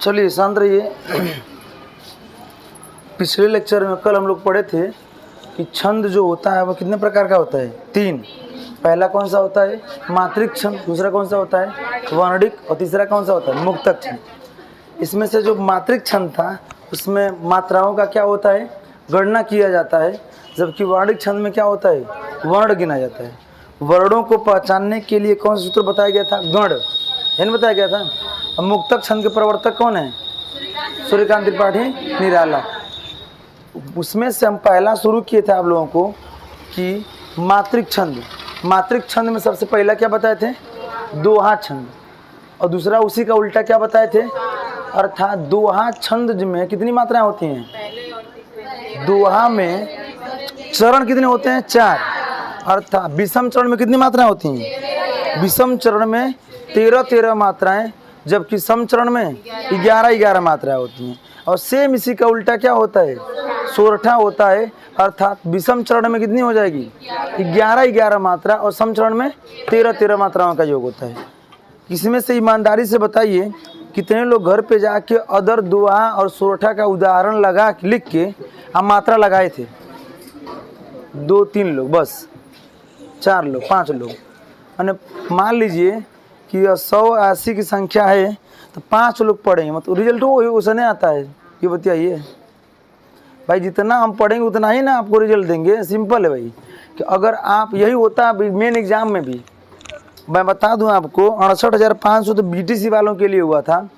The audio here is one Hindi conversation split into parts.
चलिए शांत रहिए। पिछले लेक्चर में कल हम लोग पढ़े थे कि छंद जो होता है वो कितने प्रकार का होता है, 3। पहला कौन सा होता है, मात्रिक छंद, दूसरा कौन सा होता है, वर्णिक, और तीसरा कौन सा होता है, मुक्तक छंद। इसमें से जो मात्रिक छंद था उसमें मात्राओं का क्या होता है, गणना किया जाता है, जबकि वर्णिक छंद में क्या होता है, वर्ण गिना जाता है। वर्णों को पहचानने के लिए कौन सा सूत्र बताया गया था, गण, है ना, बताया गया था। अब मुक्तक छंद के प्रवर्तक कौन है, सूर्यकांत त्रिपाठी निराला। उसमें से हम पहला शुरू किए थे आप लोगों को कि मात्रिक छंद। मात्रिक छंद में सबसे पहला क्या बताए थे, दोहा छंद, और दूसरा उसी का उल्टा क्या बताए थे, अर्थात दोहा छंद में कितनी मात्राएं होती हैं, दोहा में चरण कितने होते हैं, 4, अर्थात विषम चरण में कितनी मात्राएं होती हैं, विषम चरण में 13 मात्राएं, जबकि सम चरण में 11 मात्राएं होती हैं। और सेम इसी का उल्टा क्या होता है, सोरठा होता है, अर्थात विषम चरण में कितनी हो जाएगी, 11 मात्रा, और सम चरण में 13 मात्राओं का योग होता है। इसमें से ईमानदारी से बताइए कितने लोग घर पे जाके अदर, दोहा और सोरठा का उदाहरण लगा लिख के आप मात्रा लगाए थे, 2-3 लोग बस, 4 लोग, 5 लोग। मैंने मान लीजिए कि 180 की संख्या है तो 5 लोग पढ़ेंगे, मतलब रिजल्ट वो उसने आता है, ये बताइए भाई। जितना हम पढ़ेंगे उतना ही ना आपको रिजल्ट देंगे, सिंपल है भाई। कि अगर आप, यही होता है मेन एग्जाम में भी, मैं बता दूं आपको, 68,500 तो बीटीसी वालों के लिए हुआ था,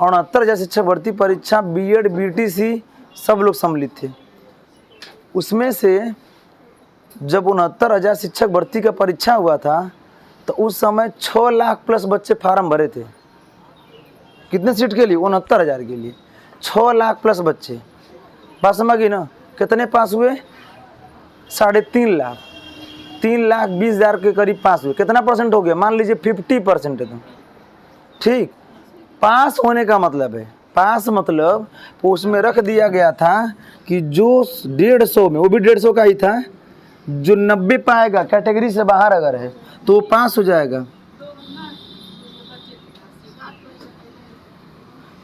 69,000 शिक्षक भर्ती परीक्षा बीएड बीटीसी सब लोग सम्मिलित थे। उसमें से जब 69,000 शिक्षक भर्ती का परीक्षा हुआ था तो उस समय 6 लाख प्लस बच्चे फार्म भरे थे। कितने सीट के लिए, 69,000 के लिए 6 लाख प्लस बच्चे। बात समझ गई ना, कितने पास हुए, 3.5 लाख, 3,20,000 के करीब पास हुए। कितना परसेंट हो गया, मान लीजिए 50% है तो ठीक। पास होने का मतलब है, पास मतलब उसमें रख दिया गया था कि जो 150 में, वो भी 150 का ही था, जो 90 पाएगा कैटेगरी से बाहर अगर है तो वो पास हो जाएगा।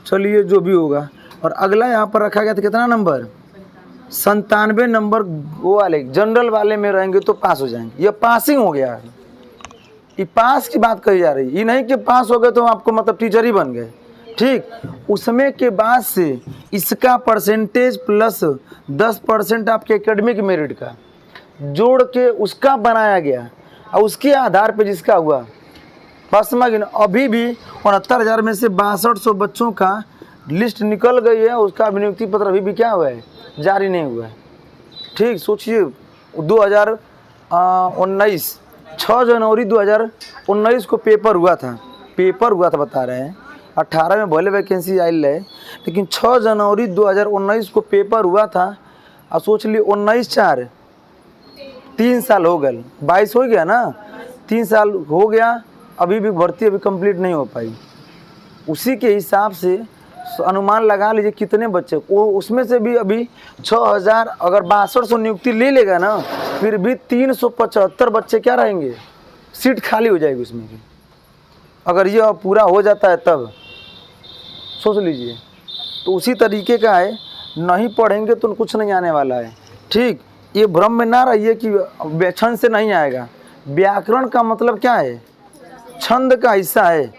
चलिए जो भी होगा। और अगला यहाँ पर रखा गया था कितना नंबर, 97 नंबर वो वाले जनरल वाले में रहेंगे तो पास हो जाएंगे। ये पासिंग हो गया, ये पास की बात कही जा रही है, ये नहीं कि पास हो गए तो आपको मतलब टीचर ही बन गए, ठीक। उसमें के बाद से इसका परसेंटेज प्लस 10% आपके एकेडमिक मेरिट का जोड़ के उसका बनाया गया, और उसके आधार पे जिसका हुआ। बस समझ गए ना। अभी भी 69,000 में से 6200 बच्चों का लिस्ट निकल गई है, उसका नियुक्ति पत्र अभी भी क्या हुआ है, जारी नहीं हुआ है, ठीक। सोचिए 2019 6 जनवरी 2019 को पेपर हुआ था, बता रहे हैं 18 में भले वैकेंसी आई है, लेकिन 6 जनवरी 2019 को पेपर हुआ था। और सोच ली 19/4 3 साल हो गए, 22 हो गया ना, 3 साल हो गया, अभी भी भर्ती अभी कंप्लीट नहीं हो पाई। उसी के हिसाब से अनुमान लगा लीजिए कितने बच्चे, वो उसमें से भी अभी 6,000, अगर 6200 नियुक्ति ले लेगा ना, फिर भी 375 बच्चे क्या रहेंगे, सीट खाली हो जाएगी उसमें की। अगर ये पूरा हो जाता है तब सोच लीजिए। तो उसी तरीके का है, नहीं पढ़ेंगे तो कुछ नहीं आने वाला है, ठीक। ये भ्रम में ना रहिए कि छंद से नहीं आएगा। व्याकरण का मतलब क्या है, छंद का हिस्सा है,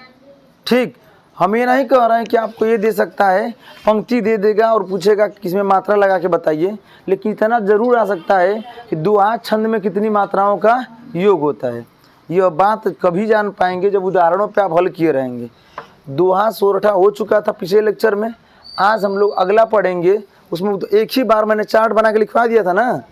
ठीक। हम ये नहीं कह रहे हैं कि आपको ये दे सकता है, पंक्ति दे देगा और पूछेगा किसमें मात्रा लगा के बताइए, लेकिन इतना ज़रूर आ सकता है कि दोहा छंद में कितनी मात्राओं का योग होता है। यह बात कभी जान पाएंगे जब उदाहरणों पे आप हल किए रहेंगे। दोहा सोरठा हो चुका था पिछले लेक्चर में, आज हम लोग अगला पढ़ेंगे। उसमें तो एक ही बार मैंने चार्ट बना के लिखवा दिया था ना,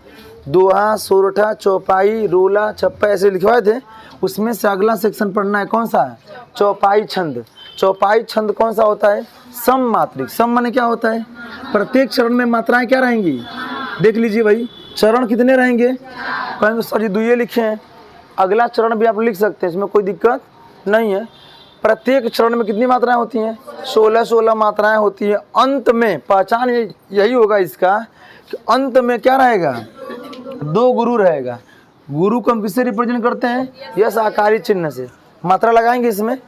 दोहा, सोरठा, चौपाई, रोला, छप्पा ऐसे लिखवाए थे। उसमें से अगला सेक्शन पढ़ना है कौन सा है, चौपाई छंद। चौपाई छंद कौन सा होता है, सम मात्रिक। सम माने क्या होता है, प्रत्येक चरण में मात्राएं क्या रहेंगी, देख लीजिए भाई, चरण कितने रहेंगे, कहेंगे सर जी 2 लिखे हैं, अगला चरण भी आप लिख सकते हैं, इसमें कोई दिक्कत नहीं है। प्रत्येक चरण में कितनी मात्राएं होती हैं, 16 मात्राएं होती हैं। अंत में पहचान यही होगा इसका कि अंत में क्या रहेगा, 2 गुरु रहेगा। गुरु को हम किससे रिप्रेजेंट करते हैं, यस आकारी चिन्ह से। मात्रा लगाएंगे, इसमें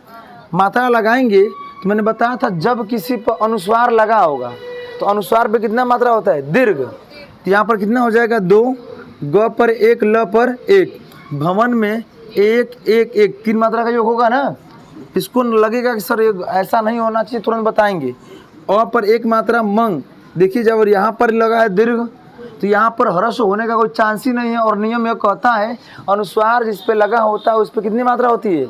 मात्रा लगाएंगे तो मैंने बताया था जब किसी पर अनुस्वार लगा होगा तो अनुस्वार पे कितना मात्रा होता है, दीर्घ। तो यहाँ पर कितना हो जाएगा, 2, ग पर 1, ल पर 1, भवन में 1 1 1, 3 मात्रा का योग होगा ना। इसको लगेगा कि सर ऐसा नहीं होना चाहिए, तुरंत बताएंगे। अ पर 1 मात्रा मंग, देखिए जब यहाँ पर लगा है दीर्घ तो यहाँ पर ह्रस्व होने का कोई चांस ही नहीं है। और नियम यह कहता है अनुस्वार जिस पे लगा होता है उस पर कितनी मात्रा होती है,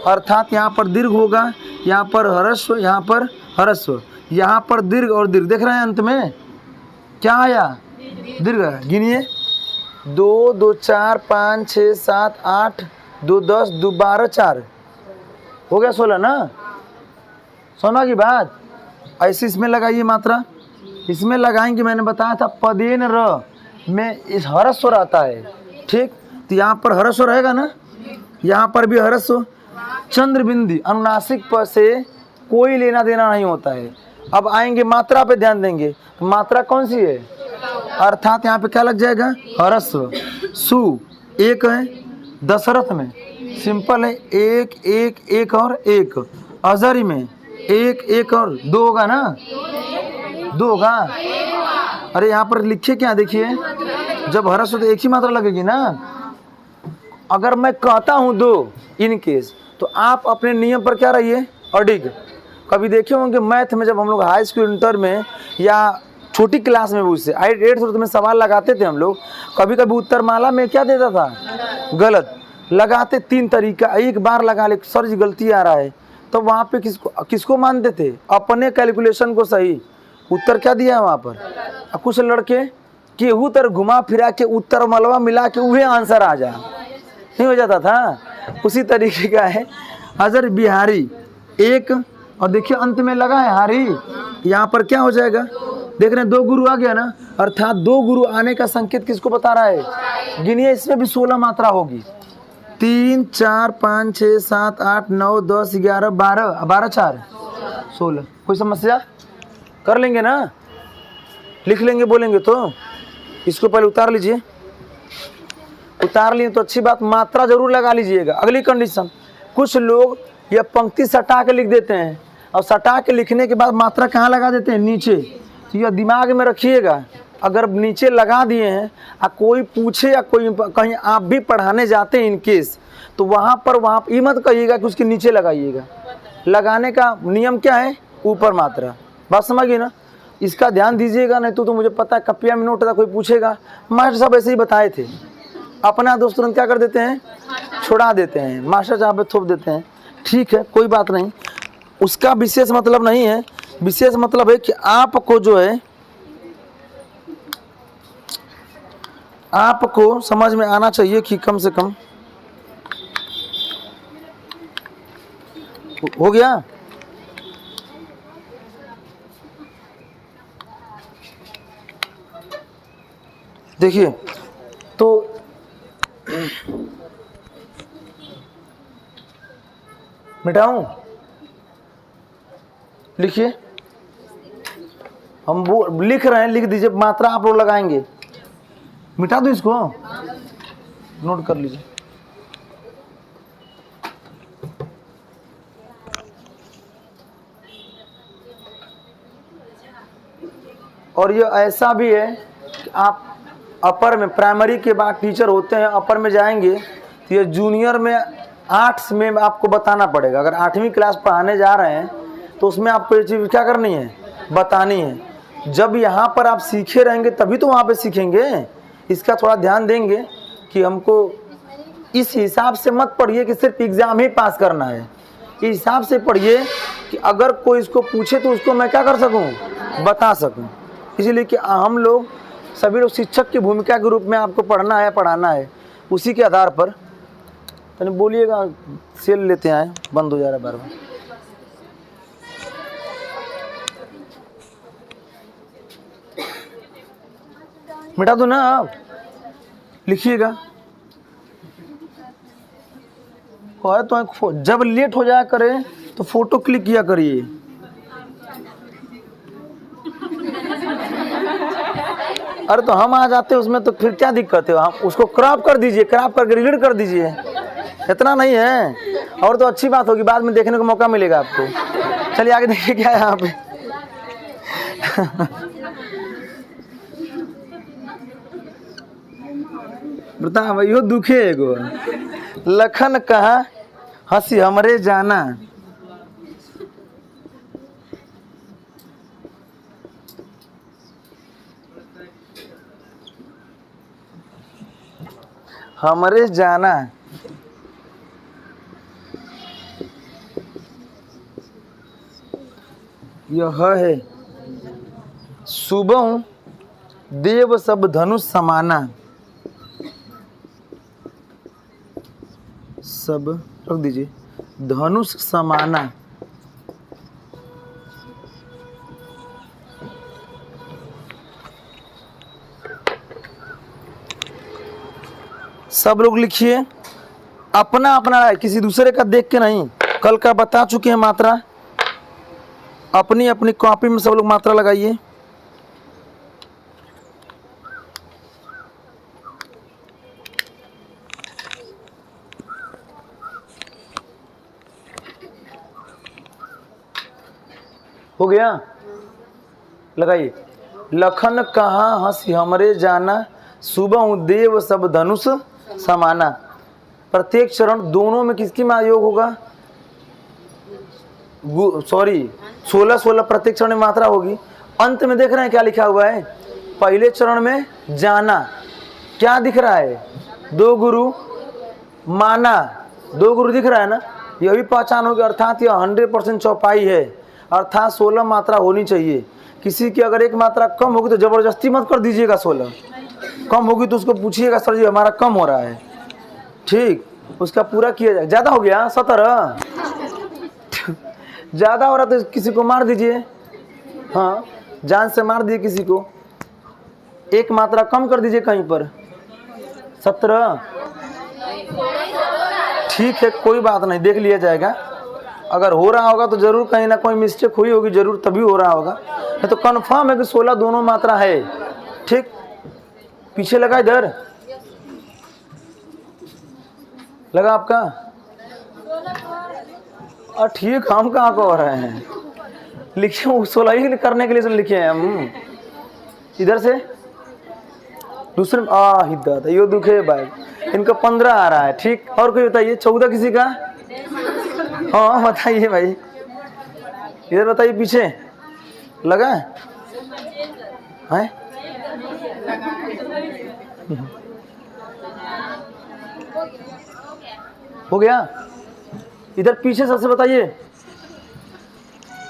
अर्थात यहाँ पर दीर्घ होगा, यहाँ पर ह्रस्व, यहाँ पर ह्रस्व, यहाँ पर दीर्घ और दीर्घ। देख रहे हैं अंत में क्या आया, दीर्घ। गिनिए, 2 2 4 5 6 7 8 2 10 2 12 4 हो गया 16 ना। सोना की बात ऐसे इसमें लगाइए मात्रा, इसमें लगाएंगे। मैंने बताया था पदेन र में इस ह्रस्व रहता है, ठीक। तो यहाँ पर ह्रस्व रहेगा ना, यहाँ पर भी ह्रस्व। चंद्र बिंदी अनुनासिक प से कोई लेना देना नहीं होता है। अब आएंगे मात्रा पे ध्यान देंगे, तो मात्रा कौन सी है, अर्थात यहाँ पे क्या लग जाएगा, ह्रस्व। सु 1 है, दशरथ में सिंपल है 1 1 1 और 1, अजरी में 1 1 और 2 होगा ना, 2 होगा। अरे यहाँ पर लिखिए क्या, देखिए जब ह्रस्व तो एक ही मात्रा लगेगी ना। अगर मैं कहता हूँ 2 इन केस, तो आप अपने नियम पर क्या रहिए, अडिग। कभी देखे होंगे मैथ में जब हम लोग हाई स्कूल इंटर में या छोटी क्लास में, उससे 8th में सवाल लगाते थे हम लोग, कभी कभी उत्तर माला में क्या देता था, गलत लगाते। 3 तरीका, एक बार लगा ले सर जी गलती आ रहा है, तो वहाँ पे किसको मानते थे, अपने कैलकुलेशन को सही। उत्तर क्या दिया है वहाँ पर, कुछ लड़के केहू तर घुमा फिरा के उत्तर मलवा मिला के वही आंसर आ जा, नहीं हो जाता था। उसी तरीके का है अजर बिहारी 1, और देखिए अंत में लगा है हारी, यहाँ पर क्या हो जाएगा, देख रहे हैं 2 गुरु आ गया ना, अर्थात 2 गुरु आने का संकेत किसको बता रहा है। गिनिए, इसमें भी 16 मात्रा होगी, 3 4 5 6 7 8 9 10 11 12 12 4 16। कोई समस्या, कर लेंगे ना, लिख लेंगे बोलेंगे तो। इसको पहले उतार लीजिए, उतार लिए तो अच्छी बात, मात्रा जरूर लगा लीजिएगा। अगली कंडीशन, कुछ लोग यह पंक्ति सटा के लिख देते हैं, और सटा के लिखने के बाद मात्रा कहाँ लगा देते हैं, नीचे। तो यह दिमाग में रखिएगा, अगर नीचे लगा दिए हैं और कोई पूछे या कोई कहीं आप भी पढ़ाने जाते हैं इन केस, तो वहाँ ये मत कहिएगा कि उसके नीचे लगाइएगा। लगाने का नियम क्या है, ऊपर मात्रा। बात समझिए ना, इसका ध्यान दीजिएगा, नहीं तो मुझे पता है कपिया में नोट था, कोई पूछेगा, मास्टर साहब ऐसे ही बताए थे। अपना दोस्त तुरंत क्या कर देते हैं, छोड़ा देते हैं, मास्टर साहब पे थोप देते हैं। ठीक है, कोई बात नहीं, उसका विशेष मतलब नहीं है। विशेष मतलब है कि आपको जो है, आपको समझ में आना चाहिए कि कम से कम हो गया। देखिए तो मिटाऊं, लिखिए, हम वो लिख रहे हैं, लिख दीजिए, मात्रा आप लोग लगाएंगे। मिटा दो इसको, नोट कर लीजिए। और ये ऐसा भी है कि आप अपर में, प्राइमरी के बाद टीचर होते हैं, अपर में जाएंगे तो ये जूनियर में आर्ट्स में आपको बताना पड़ेगा। अगर 8वीं क्लास पढ़ाने जा रहे हैं तो उसमें आपको ये चीज़ क्या करनी है, बतानी है। जब यहाँ पर आप सीखे रहेंगे तभी तो वहाँ पे सीखेंगे। इसका थोड़ा ध्यान देंगे कि हमको इस हिसाब से मत पढ़िए कि सिर्फ एग्ज़ाम ही पास करना है। इस हिसाब से पढ़िए कि अगर कोई इसको पूछे तो उसको मैं क्या कर सकूँ, बता सकूँ। इसीलिए कि हम लोग सभी लोग शिक्षक की भूमिका के रूप में आपको पढ़ना है, पढ़ाना है। उसी के आधार पर तो बोलिएगा, सेल लेते आए, बंद हो जा रहा है बार बार। मिटा दो ना आप, लिखिएगा। तो जब लेट हो जाया करे तो फोटो क्लिक किया करिए। अरे तो हम आ जाते उसमें तो फिर क्या दिक्कत है, हम उसको क्रॉप कर दीजिए, क्रॉप करके डिलीट कर दीजिए, इतना नहीं है। और तो अच्छी बात होगी, बाद में देखने को मौका मिलेगा आपको। चलिए आगे देखिए क्या है यहाँ पे। बता भाई यो दुखे एगो लखन कहा हंसी हमरे जाना। हमरे जाना यह है सुबह देव सब धनुष समाना। सब रख दीजिए धनुष समाना। सब लोग लिखिए अपना अपना, किसी दूसरे का देख के नहीं। कल का बता चुके हैं मात्रा, अपनी अपनी कॉपी में सब लोग मात्रा लगाइए। हो गया, लगाइए। लखन कहाँ हंसी हमरे जाना, सुबह देव सब धनुष समाना। प्रत्येक चरण दोनों में किसकी योग होगा? सॉरी 16 प्रत्येक चरण में मात्रा होगी। अंत में देख रहे हैं क्या लिखा हुआ है? पहले चरण में जाना, क्या दिख रहा है? दो गुरु माना, दो गुरु दिख रहा है ना, यह भी पहचान होगी। अर्थात यह 100% चौपाई है, अर्थात 16 मात्रा होनी चाहिए। किसी की अगर एक मात्रा कम होगी तो जबरदस्ती मत कर दीजिएगा। 16 कम होगी तो उसको पूछिएगा सर जी हमारा कम हो रहा है, ठीक, उसका पूरा किया जाए। ज़्यादा हो गया 17, ज़्यादा हो रहा तो किसी को मार दीजिए, हाँ जान से मार दिए किसी को। एक मात्रा कम कर दीजिए कहीं पर। 17 ठीक है, कोई बात नहीं, देख लिया जाएगा। अगर हो रहा होगा तो ज़रूर कहीं ना कोई मिस्टेक हुई होगी, ज़रूर तभी हो रहा होगा। नहीं तो कन्फर्म है कि 16 दोनों मात्रा है। ठीक, पीछे लगा, इधर लगा आपका। ठीक, हम कहाँ को हो रहे हैं, लिखे 16 ही करने के लिए लिखे हैं हम। इधर से दूसरे हिद्दत यो दुखे भाई, इनका 15 आ रहा है। ठीक, और कोई बताइए? 14 किसी का? हाँ बताइए भाई, इधर बताइए, पीछे लगा है? हो गया। इधर पीछे सबसे बताइए,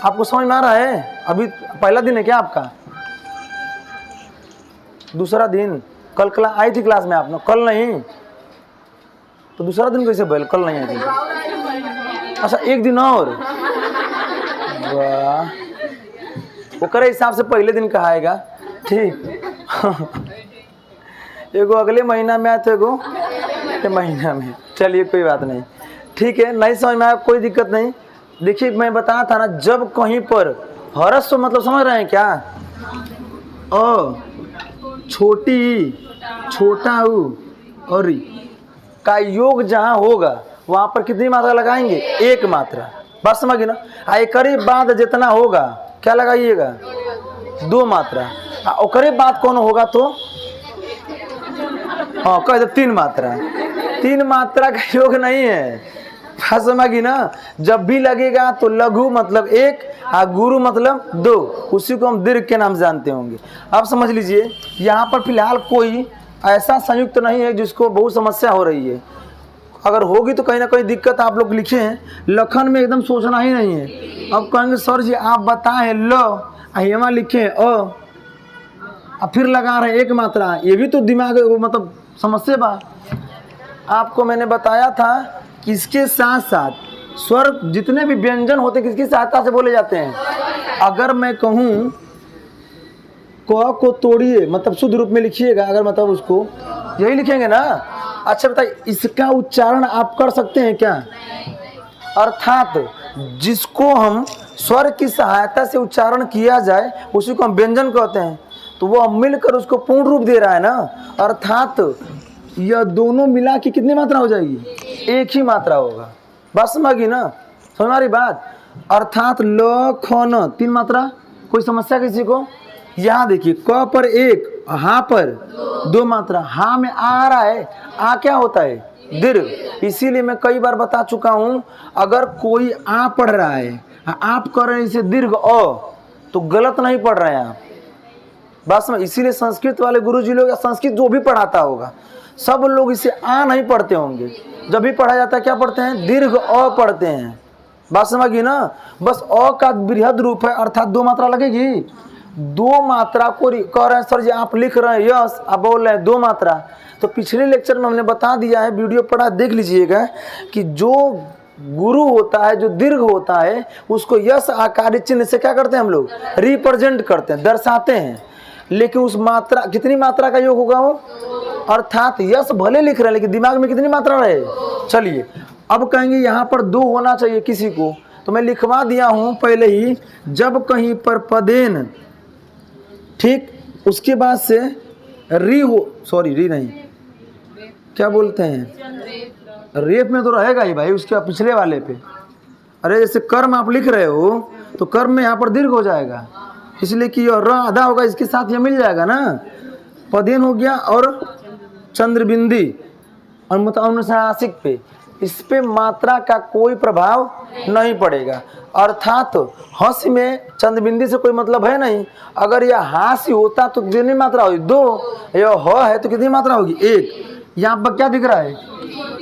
आपको समझ में आ रहा है? अभी पहला दिन है क्या आपका? दूसरा दिन? कल आई थी क्लास में आप लोग? कल नहीं तो दूसरा दिन कैसे बोल? कल नहीं आई थी। अच्छा, एक दिन और, वाह, वो करे हिसाब से पहले दिन कहा आएगा। ठीक एगो अगले महीना में आए थे, एगो महीना में। चलिए कोई बात नहीं, ठीक है, नहीं समझ में आया कोई दिक्कत नहीं। देखिए मैं बताया था ना, जब कहीं पर हरस्व मतलब समझ रहे हैं क्या? छोटी छोटा ऊ और का योग जहाँ होगा वहाँ पर कितनी मात्रा लगाएंगे? एक मात्रा। बात समझिए ना। करीब बाद जितना होगा क्या लगाइएगा? 2 मात्रा। और बाद कौन होगा तो हाँ कह दो 3 मात्रा। 3 मात्रा का योग नहीं है, बात समझी ना। जब भी लगेगा तो लघु मतलब 1 और गुरु मतलब 2, उसी को हम दीर्घ के नाम जानते होंगे। अब समझ लीजिए, यहाँ पर फिलहाल कोई ऐसा संयुक्त नहीं है जिसको बहुत समस्या हो रही है। अगर होगी तो कहीं ना कहीं दिक्कत आप लोग लिखे हैं। लखन में एकदम सोचना ही नहीं है। अब कहेंगे सर जी आप बताएं लो, यहाँ लिखे अब फिर लगा रहे 1 मात्रा, ये भी तो दिमाग मतलब समस्या बा। आपको मैंने बताया था कि इसके साथ साथ स्वर जितने भी व्यंजन होते हैं किसकी सहायता से बोले जाते हैं। अगर मैं कहूँ क को तोड़िए, मतलब शुद्ध रूप में लिखिएगा, अगर मतलब उसको यही लिखेंगे ना। अच्छा बताइए, इसका उच्चारण आप कर सकते हैं क्या? अर्थात जिसको हम स्वर की सहायता से उच्चारण किया जाए उसी को हम व्यंजन कहते हैं। तो वो मिलकर उसको पूर्ण रूप दे रहा है ना। अर्थात यह दोनों मिला के कितनी मात्रा हो जाएगी? एक ही मात्रा होगा। बस समझी ना, समझ हमारी बात। अर्थात ल ख न 3 मात्रा। कोई समस्या किसी को? यहाँ देखिए क पर 1, हा पर 2 मात्रा। हा में आ रहा है, आ क्या होता है? दीर्घ। इसीलिए मैं कई बार बता चुका हूँ, अगर कोई आ पढ़ रहा है, आप कर रहे हैं इसे दीर्घ अ, तो गलत नहीं पढ़ रहे हैं आप। बस में इसीलिए संस्कृत वाले गुरुजी लोग या संस्कृत जो भी पढ़ाता होगा, सब लोग इसे आ नहीं पढ़ते होंगे। जब भी पढ़ा जाता है क्या पढ़ते हैं? दीर्घ अ पढ़ते हैं। बात समझिए ना। बस अ का बृहद रूप है, अर्थात 2 मात्रा लगेगी। 2 मात्रा को कह रहे हैं सर जी आप लिख रहे हैं यस, आप बोल रहे हैं 2 मात्रा। तो पिछले लेक्चर में हमने बता दिया है, वीडियो पढ़ा देख लीजिएगा, कि जो गुरु होता है, जो दीर्घ होता है, उसको यस आकार चिन्ह से क्या करते हैं हम लोग? रिप्रेजेंट करते हैं, दर्शाते हैं। लेकिन उस मात्रा, कितनी मात्रा का योग होगा वो? अर्थात यस भले लिख रहे हैं लेकिन दिमाग में कितनी मात्रा रहे? चलिए अब कहेंगे यहाँ पर 2 होना चाहिए किसी को, तो मैं लिखवा दिया हूँ पहले ही, जब कहीं पर पदेन, ठीक, उसके बाद से री हो, सॉरी री नहीं, क्या बोलते हैं, रेप में तो रहेगा ही भाई, उसके पिछले वाले पे। अरे जैसे कर्म आप लिख रहे हो तो कर्म में यहाँ पर दीर्घ हो जाएगा, इसलिए कि र आधा होगा, इसके साथ ये मिल जाएगा ना। पदेन हो गया और चंद्रबिंदी अनुनासिक पे, इस पे मात्रा का कोई प्रभाव नहीं पड़ेगा। अर्थात हंस में चंद्रबिंदी से कोई मतलब है नहीं। अगर यह हास्य होता तो कितनी मात्रा होगी? 2। यह ह है तो कितनी मात्रा होगी? 1। यहाँ पर क्या दिख रहा है?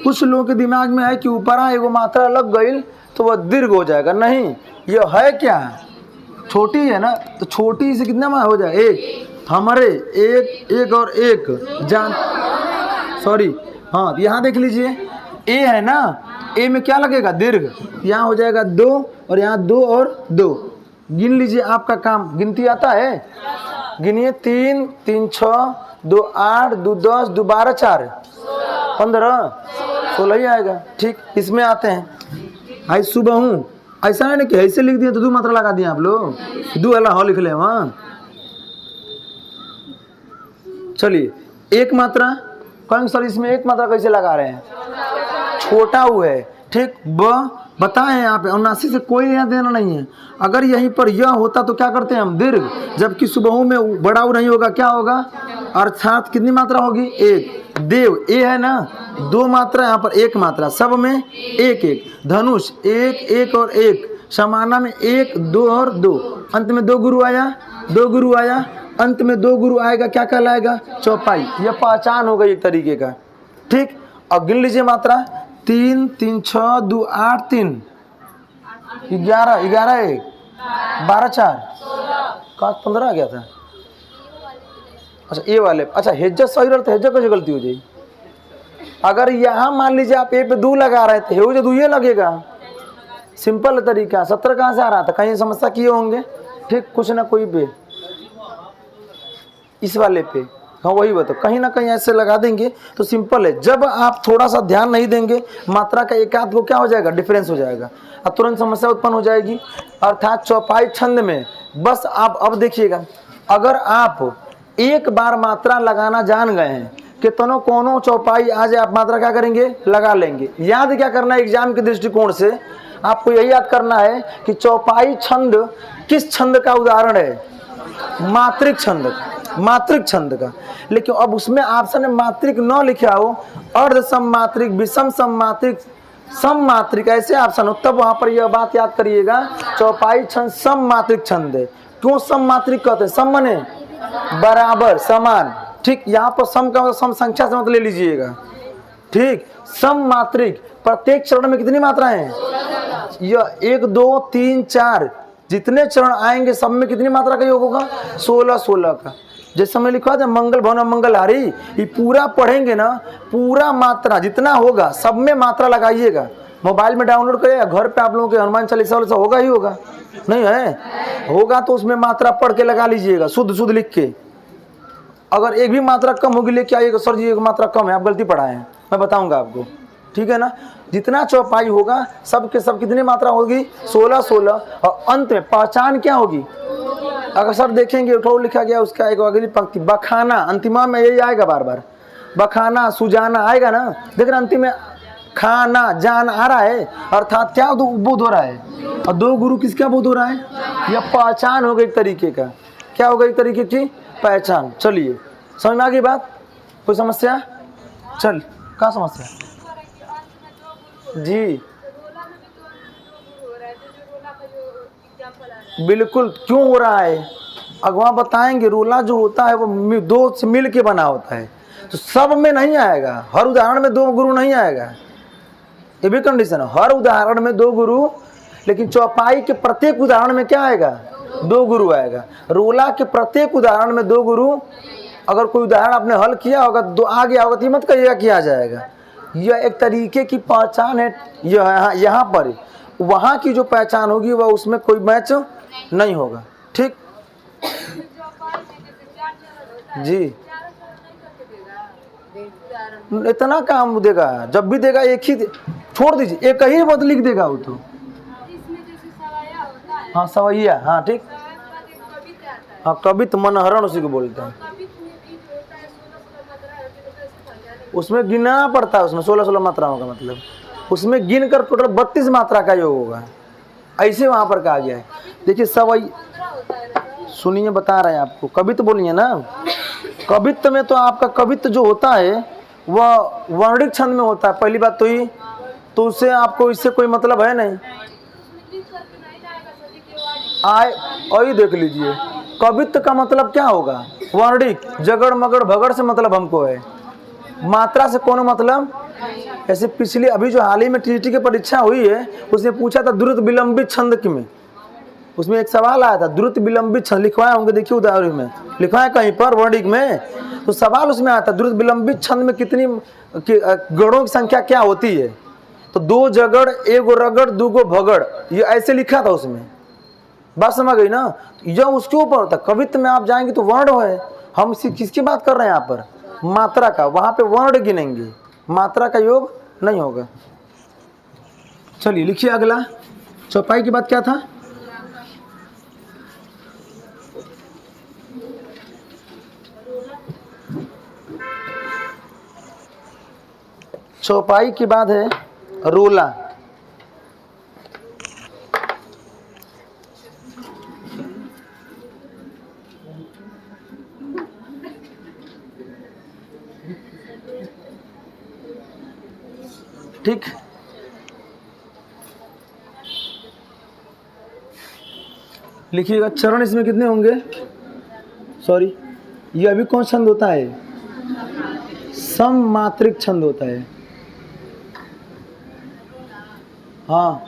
कुछ लोगों के दिमाग में है कि ऊपर एगो मात्रा लग गई तो वह दीर्घ हो जाएगा। नहीं, यह है क्या? छोटी है ना, तो छोटी से कितना हो जाए? 1। हमारे 1 और 1 जान, सॉरी, हाँ यहाँ देख लीजिए, ए है ना, ए में क्या लगेगा? दीर्घ। यहाँ हो जाएगा 2 और यहाँ 2 और 2। गिन लीजिए, आपका काम, गिनती आता है? गिनिए। 3 3 6 2 8 2 10 2 12 4 15 16 ही आएगा। ठीक, इसमें आते हैं। आज सुबह हूँ, ऐसा है ना कि ऐसे लिख दिए तो 2 मात्रा लगा दिए आप लोग, 2 वाला हो लिख ले वहाँ। चलिए 1 मात्रा कहेंगे सर इसमें 1 मात्रा कैसे लगा रहे हैं? छोटा हुआ है, ठीक। बताएं यहाँ पे 79 से कोई यहाँ देना नहीं है। अगर यहीं पर यह होता तो क्या करते हैं हम? दीर्घ। जबकि सुबहू में बड़ा नहीं होगा, क्या होगा? अर्थात कितनी मात्रा होगी? 1। देव, ए है ना, 2 मात्रा, यहाँ पर 1 मात्रा, सब में 1 1। धनुष 1 1 और 1, समाना में 1 2 और 2, अंत में 2 गुरु आया, 2 गुरु आया, अंत में 2 गुरु आएगा, क्या कहलाएगा? चौपाई। यह पहचान हो गई एक तरीके का। ठीक, अब गिन लीजिए मात्रा। 3 3 6 2 8 3 11 11 1 12 4 का 15 आ गया था। अच्छा ए वाले, अच्छा हेज्जा सही रहता है, हेज्जा कैसे गलती हो जाएगी? अगर यहाँ मान लीजिए आप ए पे 2 लगा रहे थे, हेज्जा 2 ये लगेगा। सिंपल तरीका। 17 कहाँ से आ रहा था? कहीं समस्या किए होंगे, ठीक, कुछ ना कोई पे, इस वाले पे, हाँ वही बताओ, कहीं ना कहीं ऐसे लगा देंगे तो सिंपल है। जब आप थोड़ा सा ध्यान नहीं देंगे, मात्रा का एक आध को क्या हो जाएगा? डिफरेंस हो जाएगा और तुरंत समस्या उत्पन्न हो जाएगी। अर्थात चौपाई छंद में बस आप अब देखिएगा, अगर आप एक बार मात्रा लगाना जान गए हैं कि तनो कोनो चौपाई आ जाए, आप मात्रा क्या करेंगे? लगा लेंगे। याद क्या करना है एग्जाम के दृष्टिकोण से? आपको यही याद करना है कि चौपाई छंद किस छंद का उदाहरण है? मात्रिक छंद, मात्रिक छंद का। लेकिन अब उसमें ऑप्शन में मात्रिक न लिखा हो, अर्ध सममात्रिक, विषम सममात्रिक, सममात्रिक, ऐसे ऑप्शन हो, तब वहां पर यह बात याद करिएगा, चौपाई छंद सममात्रिक छंद है। क्यों सममात्रिक कहते हैं? सम माने बराबर, समान। ठीक, यहाँ पर सम का सम संख्या से मतलब ले लीजिएगा। ठीक, सममात्रिक, प्रत्येक चरण में कितनी मात्राएं हैं? यह 1 2 3 4 जितने चरण आएंगे सब में कितनी मात्रा का योग होगा? 16 16 का। जैसे मैं लिखा था मंगल भवन मंगलहारी, ये पूरा पढ़ेंगे ना, पूरा मात्रा जितना होगा सब में मात्रा लगाइएगा। मोबाइल में डाउनलोड करिएगा, घर पे आप लोगों के हनुमान चालीसा वालीसा होगा ही होगा, नहीं है? होगा तो उसमें मात्रा पढ़ के लगा लीजिएगा, शुद्ध शुद्ध लिख के। अगर एक भी मात्रा कम होगी लेके आइएगा, सर जी एक मात्रा कम है, आप गलती पढ़ाए हैं, मैं बताऊंगा आपको, ठीक है ना? जितना चौपाई होगा सब के सब कितनी मात्रा होगी? 16 16। और अंत में पहचान क्या होगी? अगर सर देखेंगे थोड़ा लिखा गया उसका एक अगली पंक्ति, बखाना, अंतिमा में यही आएगा बार बार, बखाना सुजाना आएगा ना। देख रहे अंतिम में खाना जान आ रहा है, अर्थात क्या बोध हो रहा है, और दो गुरु किसका बोध हो रहा है, यह पहचान हो गई एक तरीके का, क्या हो गई एक तरीके की पहचान। चलिए समझ में आ गई बात, कोई समस्या? चल क्या समस्या जी? बिल्कुल, क्यों हो रहा है अगवा बताएंगे। रोला जो होता है वो दो से मिल के बना होता है, तो सब में नहीं आएगा, हर उदाहरण में दो गुरु नहीं आएगा, ये भी कंडीशन है। हर उदाहरण में दो गुरु, लेकिन चौपाई के प्रत्येक उदाहरण में क्या आएगा, दो गुरु आएगा। रोला के प्रत्येक उदाहरण में दो गुरु, अगर कोई उदाहरण आपने हल किया होगा दो आ गया होगा तो मत कहिएगा किया जाएगा। यह एक तरीके की पहचान है, यह यहाँ पर वहाँ की जो पहचान होगी वह उसमें कोई मैच नहीं होगा। ठीक जी, इतना काम देगा, जब भी देगा एक ही, छोड़ दीजिए एक ही बात लिख देगा वो तो। हाँ सवैया, हाँ ठीक, हाँ कवित मनहरण उसी को बोलते हैं। उसमें गिनना पड़ता है, उसमें 16-16 मात्राओं का मतलब, उसमें गिन कर टोटल 32 मात्रा का योग होगा, ऐसे वहाँ पर कहा गया है। देखिए सवई, सुनिए बता रहे हैं आपको, कवित्व बोलिए ना। कवित्व में तो आपका कवित्व जो होता है वह वर्णिक छंद में होता है, पहली बात तो ही, तो उससे आपको इससे कोई मतलब है नहीं। आए और देख लीजिए, कवित्व का मतलब क्या होगा, वर्णिक, जगड़ मगड़ भगड़ से मतलब हमको है, मात्रा से कौन मतलब। ऐसे पिछली अभी जो हाल ही में टीटी की परीक्षा हुई है, उसने पूछा था द्रुत विलंबित छंद में, उसमें एक सवाल आया था द्रुत विलंबित छंद, लिखवाए होंगे, देखिए उदाहरण में लिखवाए कहीं पर वर्णिक में, तो सवाल उसमें आता द्रुत विलंबित छंद में कितनी गढ़ों की संख्या क्या होती है, तो 2 जगड़ 1 रगड़ 2 भगड़, ये ऐसे लिखा था उसमें। बात समझ गई ना, यह उसके ऊपर होता। कवित्व में आप जाएंगे तो वर्ण है, हम किसकी बात कर रहे हैं यहाँ पर, मात्रा का, वहां पे वर्ण गिनेंगे, मात्रा का योग नहीं होगा। चलिए लिखिए अगला, चौपाई की बात क्या था, चौपाई की बात है रोला। ठीक, लिखिएगा चरण इसमें कितने होंगे, सॉरी ये अभी कौन छंद होता है, सममात्रिक छंद होता है। हाँ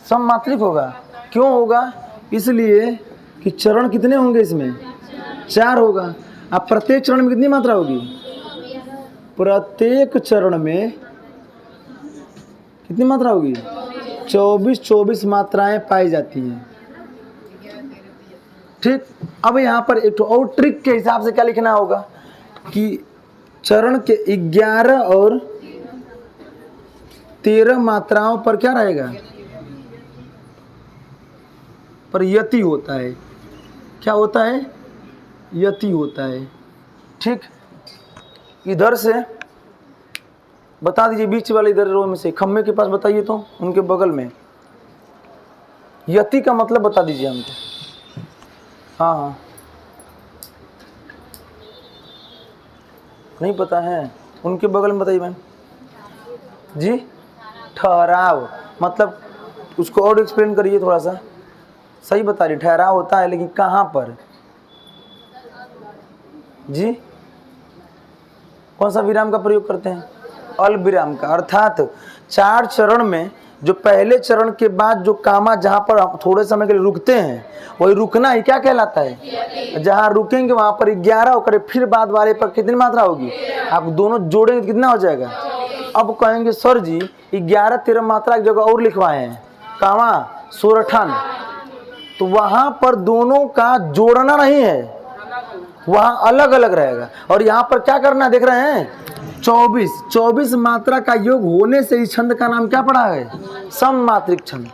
सममात्रिक होगा, क्यों होगा, इसलिए कि चरण कितने होंगे इसमें, 4 होगा। अब प्रत्येक चरण में कितनी मात्रा होगी, प्रत्येक चरण में कितनी मात्रा होगी, 24 मात्राएं पाई जाती हैं। ठीक, अब यहाँ पर एक और ट्रिक के हिसाब से क्या लिखना होगा कि चरण के 11 और 13 मात्राओं पर क्या रहेगा, पर यति होता है, क्या होता है, यति होता है। ठीक, इधर से बता दीजिए, बीच वाले इधर रो में से खम्भे के पास बताइए, तो उनके बगल में यति का मतलब बता दीजिए हमको। हाँ हाँ नहीं पता है, उनके बगल में बताइए मैम जी। ठहराव मतलब उसको और एक्सप्लेन करिए थोड़ा सा, सही बता रही, ठहराव होता है लेकिन कहाँ पर जी, कौन सा विराम का प्रयोग करते हैं, अल्प विराम का, अर्थात 4 चरण में जो पहले चरण के बाद जो कामा जहाँ पर आप थोड़े समय के लिए रुकते हैं वही रुकना ही क्या कहलाता है, जहाँ रुकेंगे वहाँ पर 11 होकर फिर बाद वाले पर कितनी मात्रा होगी, आप दोनों जोड़ेंगे तो कितना हो जाएगा। अब कहेंगे सर जी 11-13 मात्रा की जगह और लिखवाए हैं, कामा सोरठन, तो वहाँ पर दोनों का जोड़ना नहीं है, वहाँ अलग अलग रहेगा। और यहाँ पर क्या करना देख रहे हैं, 24 मात्रा का योग होने से इस छंद का नाम क्या पड़ा है, सममात्रिक छंद।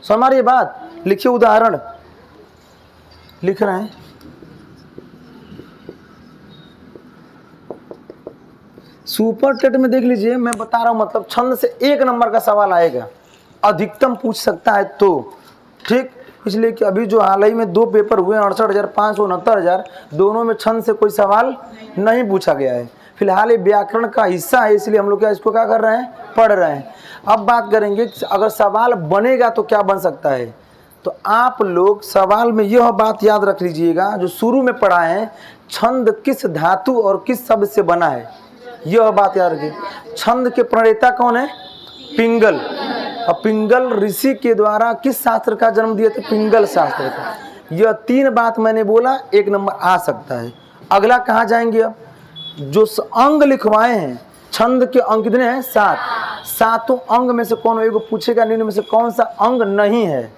समझ ये बात, लिखिए उदाहरण लिख रहे हैं, सुपर टेट में देख लीजिए, मैं बता रहा हूँ, मतलब छंद से 1 नंबर का सवाल आएगा, अधिकतम पूछ सकता है तो, ठीक। इसलिए कि अभी जो हाल ही में 2 पेपर हुए 68,500 69,000, दोनों में छंद से कोई सवाल नहीं पूछा गया है। फिलहाल ये व्याकरण का हिस्सा है, इसलिए हम लोग क्या इसको क्या कर रहे हैं, पढ़ रहे हैं। अब बात करेंगे अगर सवाल बनेगा तो क्या बन सकता है। तो आप लोग सवाल में यह बात याद रख लीजिएगा जो शुरू में पढ़ा है, छंद किस धातु और किस शब्द से बना है, यह बात याद रखिए। छंद के प्रणेता कौन है, पिंगल। और पिंगल ऋषि के द्वारा किस शास्त्र का जन्म दिए थे, पिंगल शास्त्र का। यह 3 बात मैंने बोला, 1 नंबर आ सकता है। अगला कहाँ जाएंगे, अब जो अंग लिखवाए हैं, छंद के अंग कितने हैं, 7। 7 अंग में से कौन एगो पूछेगा, निम्न में से कौन सा अंग नहीं है,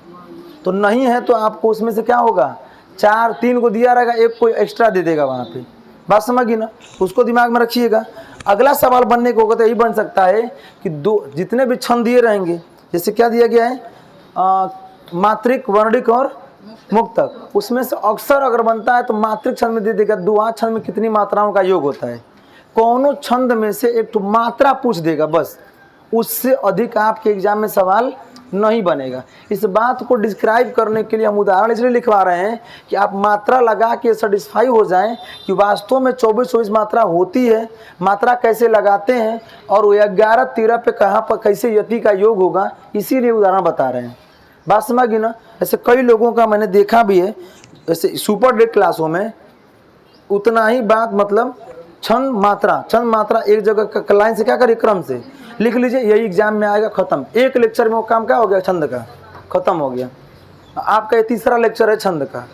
तो नहीं है तो आपको उसमें से क्या होगा, 4, 3 को दिया रहेगा, 1 कोई एक्स्ट्रा दे देगा वहाँ पे। बात समझिए ना, उसको दिमाग में रखिएगा। अगला सवाल बनने को होगा तो यही बन सकता है कि जितने भी छंद दिए रहेंगे, जैसे क्या दिया गया है, मात्रिक, वर्णिक और मुक्तक, उसमें से अक्सर अगर बनता है तो मात्रिक छंद में दे देगा 2 छंद में कितनी मात्राओं का योग होता है। कौनों छंद में से एक मात्रा पूछ देगा बस, उससे अधिक आपके एग्जाम में सवाल नहीं बनेगा। इस बात को डिस्क्राइब करने के लिए हम उदाहरण इसलिए लिखवा रहे हैं कि आप मात्रा लगा के सेटिस्फाई हो जाएं कि वास्तव में 24 मात्रा होती है, मात्रा कैसे लगाते हैं, और वो 11 13 पे कहाँ पर कैसे यति का योग होगा, इसीलिए उदाहरण बता रहे हैं। बात समझिए ना। ऐसे कई लोगों का मैंने देखा भी है, ऐसे सुपर डेट क्लासों में उतना ही बात, मतलब छंद मात्रा एक जगह का लाइन से क्या करिए, क्रम से लिख लीजिए, यही एग्जाम में आएगा, खत्म। एक लेक्चर में वो काम क्या हो गया, छंद का खत्म हो गया। आपका ये तीसरा लेक्चर है छंद का,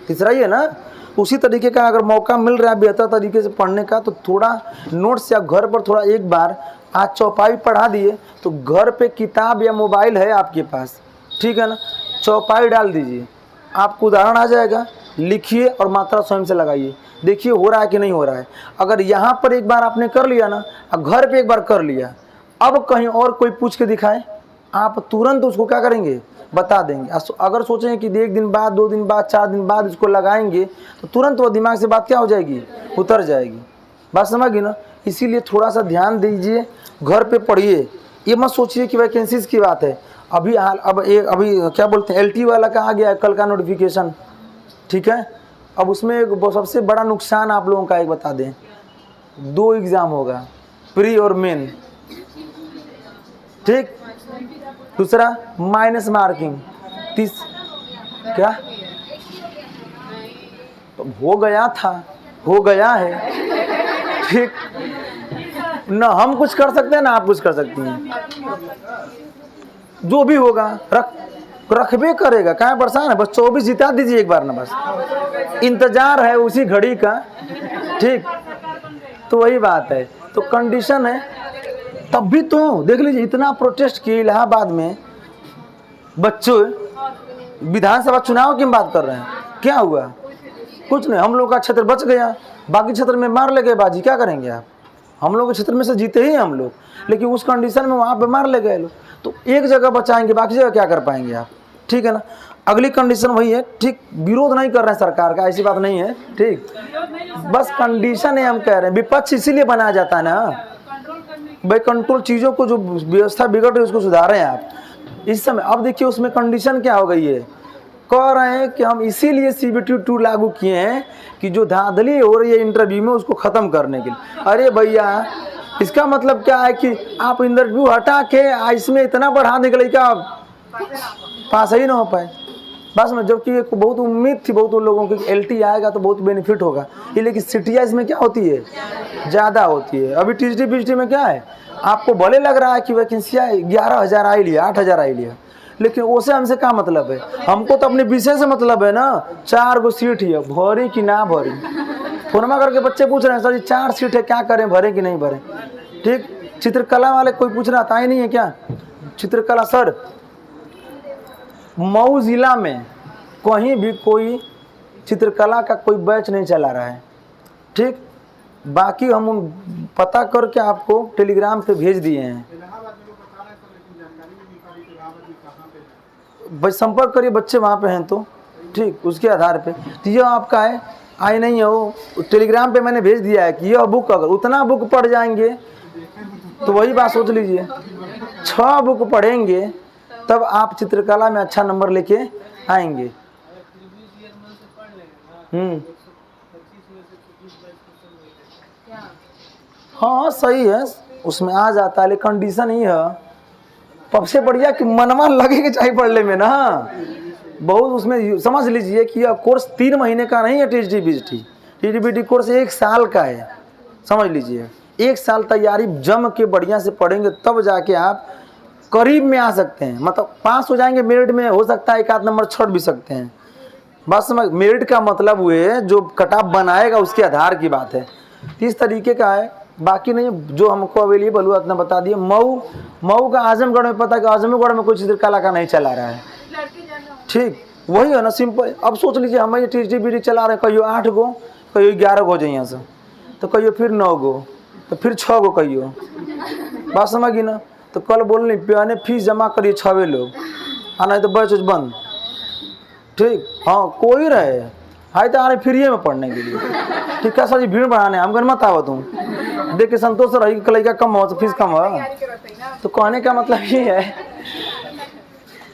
तीसरा ही है ना। उसी तरीके का अगर मौका मिल रहा है बेहतर तरीके से पढ़ने का, तो थोड़ा नोट्स या घर पर थोड़ा एक बार आज चौपाई पढ़ा दिए, तो घर पे किताब या मोबाइल है आपके पास, ठीक है ना, चौपाई डाल दीजिए, आपको उदाहरण आ जाएगा, लिखिए और मात्रा स्वयं से लगाइए, देखिए हो रहा है कि नहीं हो रहा है। अगर यहाँ पर एक बार आपने कर लिया ना, और घर पे एक बार कर लिया, अब कहीं और कोई पूछ के दिखाए, आप तुरंत उसको क्या करेंगे, बता देंगे। अगर सोचें कि 1 दिन बाद, 2 दिन बाद, 4 दिन बाद इसको लगाएंगे, तो तुरंत वो दिमाग से बात क्या हो जाएगी, उतर जाएगी। बात समझिए ना। इसीलिए थोड़ा सा ध्यान दीजिए, घर पे पढ़िए। ये मत सोचिए कि वैकेंसीज की बात है। अभी अभी क्या बोलते हैं, LT वाला का आ गया है कल का नोटिफिकेशन, ठीक है। अब उसमें एक सबसे बड़ा नुकसान आप लोगों का एक बता दें, 2 एग्ज़ाम होगा, प्री और मेन, ठीक। दूसरा माइनस मार्किंग, क्या तो हो गया था, हो गया है, ठीक। ना हम कुछ कर सकते हैं ना आप कुछ कर सकती हैं, जो भी होगा रखबे करेगा, कहाँ परेशान है, बस 24 जिता दीजिए एक बार ना, बस इंतजार है उसी घड़ी का, ठीक। तो वही बात है, तो कंडीशन है। तब भी तो देख लीजिए, इतना प्रोटेस्ट किए इलाहाबाद में बच्चों, विधानसभा चुनाव की बात कर रहे हैं, क्या हुआ, कुछ नहीं। हम लोग का क्षेत्र बच गया, बाकी क्षेत्र में मार ले गए बाजी, क्या करेंगे आप। हम लोग के क्षेत्र में से जीते ही हम लोग, लेकिन उस कंडीशन में वहाँ पे मार ले गए लोग, तो एक जगह बचाएंगे, बाकी जगह क्या कर पाएंगे आप, ठीक है ना। अगली कंडीशन वही है, ठीक। विरोध नहीं कर रहे हैं सरकार का, ऐसी बात नहीं है, ठीक। बस कंडीशन है, हम कह रहे हैं विपक्ष इसीलिए बनाया जाता है ना भाई, कंट्रोल, चीज़ों को जो व्यवस्था बिगड़ रही है उसको सुधार रहे हैं आप इस समय। अब देखिए उसमें कंडीशन क्या हो गई है, कह रहे हैं कि हम इसीलिए CBT 2 लागू किए हैं कि जो धांधली हो रही है इंटरव्यू में उसको ख़त्म करने के लिए। अरे भैया, इसका मतलब क्या है कि आप इंटरव्यू हटा के इसमें इतना बढ़ा देंगे कि क्या पास ही ना हो पाए। बस में, जबकि एक बहुत उम्मीद थी बहुत लोगों की LT आएगा तो बहुत बेनिफिट होगा, ये लेकिन CTI इसमें क्या होती है, ज़्यादा होती है। अभी TGT BGT में क्या है, आपको भले लग रहा है कि वैकेंसियाँ 11,000 आई लिया, 8,000 आई लिया, लेकिन उससे हमसे क्या मतलब है, हमको तो अपने विषय से मतलब है ना। 4 गो सीट है, भरी कि ना भरी, फोनमा करके बच्चे पूछ रहे हैं, सर जी 4 सीट है, क्या करें, भरें कि नहीं भरें, ठीक। चित्रकला वाले कोई पूछ रहा था ही नहीं है क्या, चित्रकला सर मऊ ज़िला में कहीं भी कोई चित्रकला का कोई बैच नहीं चला रहा है, ठीक। बाकी हम उन पता करके आपको टेलीग्राम पे भेज दिए हैं, भाई संपर्क करिए, बच्चे वहाँ पे हैं तो ठीक, उसके आधार पे। तो यह आपका है आई नहीं हो, टेलीग्राम पे मैंने भेज दिया है कि यह बुक अगर उतना बुक पढ़ जाएंगे तो वही बात सोच लीजिए, 6 बुक पढ़ेंगे तब आप चित्रकला में अच्छा नंबर लेके आएंगे। हाँ सही है, उसमें आ जाता है, लेकिन कंडीशन ही है सबसे बढ़िया कि मनवा लगे कि चाहिए पढ़ने में ना। बहुत उसमें समझ लीजिए कि यह कोर्स 3 महीने का नहीं है, टीजीबीटी कोर्स 1 साल का है। समझ लीजिए 1 साल तैयारी जम के बढ़िया से पढ़ेंगे तब जाके आप करीब में आ सकते हैं, मतलब पास हो जाएंगे। मेरिट में हो सकता है 1 आध नंबर छोड़ भी सकते हैं। बस समझ, मेरिट का मतलब हुए जो कट ऑफ बनाएगा उसके आधार की बात है। इस तरीके का है, बाकी नहीं जो हमको अवेलेबल हुआ उतना बता दिए। मऊ का आजमगढ़ में पता है कि आजमगढ़ में कोई चित्रकला का नहीं चला रहा है, ठीक वही है ना, सिंपल। अब सोच लीजिए हम ये टीजीबीटी चला रहे हैं, कहियो 8 गो, कहियो 11 गो हो जाए यहाँ से, तो कहियो फिर 9 गो, तो फिर 6 गो कहियो, बात समझी ना। तो कल बोल नहीं पियाने फीस जमा करिए 6 लोग, आना है तो बैच बंद, ठीक। हाँ कोई रहे हाई तो आ रहे फ्री में पढ़ने के लिए, ठीक है सर जी, भीड़ बढ़ाने हम घर मत आवत हूँ, देख के संतोष रही लड़का कम हो तो फीस कम हो। तो कहने का मतलब ये है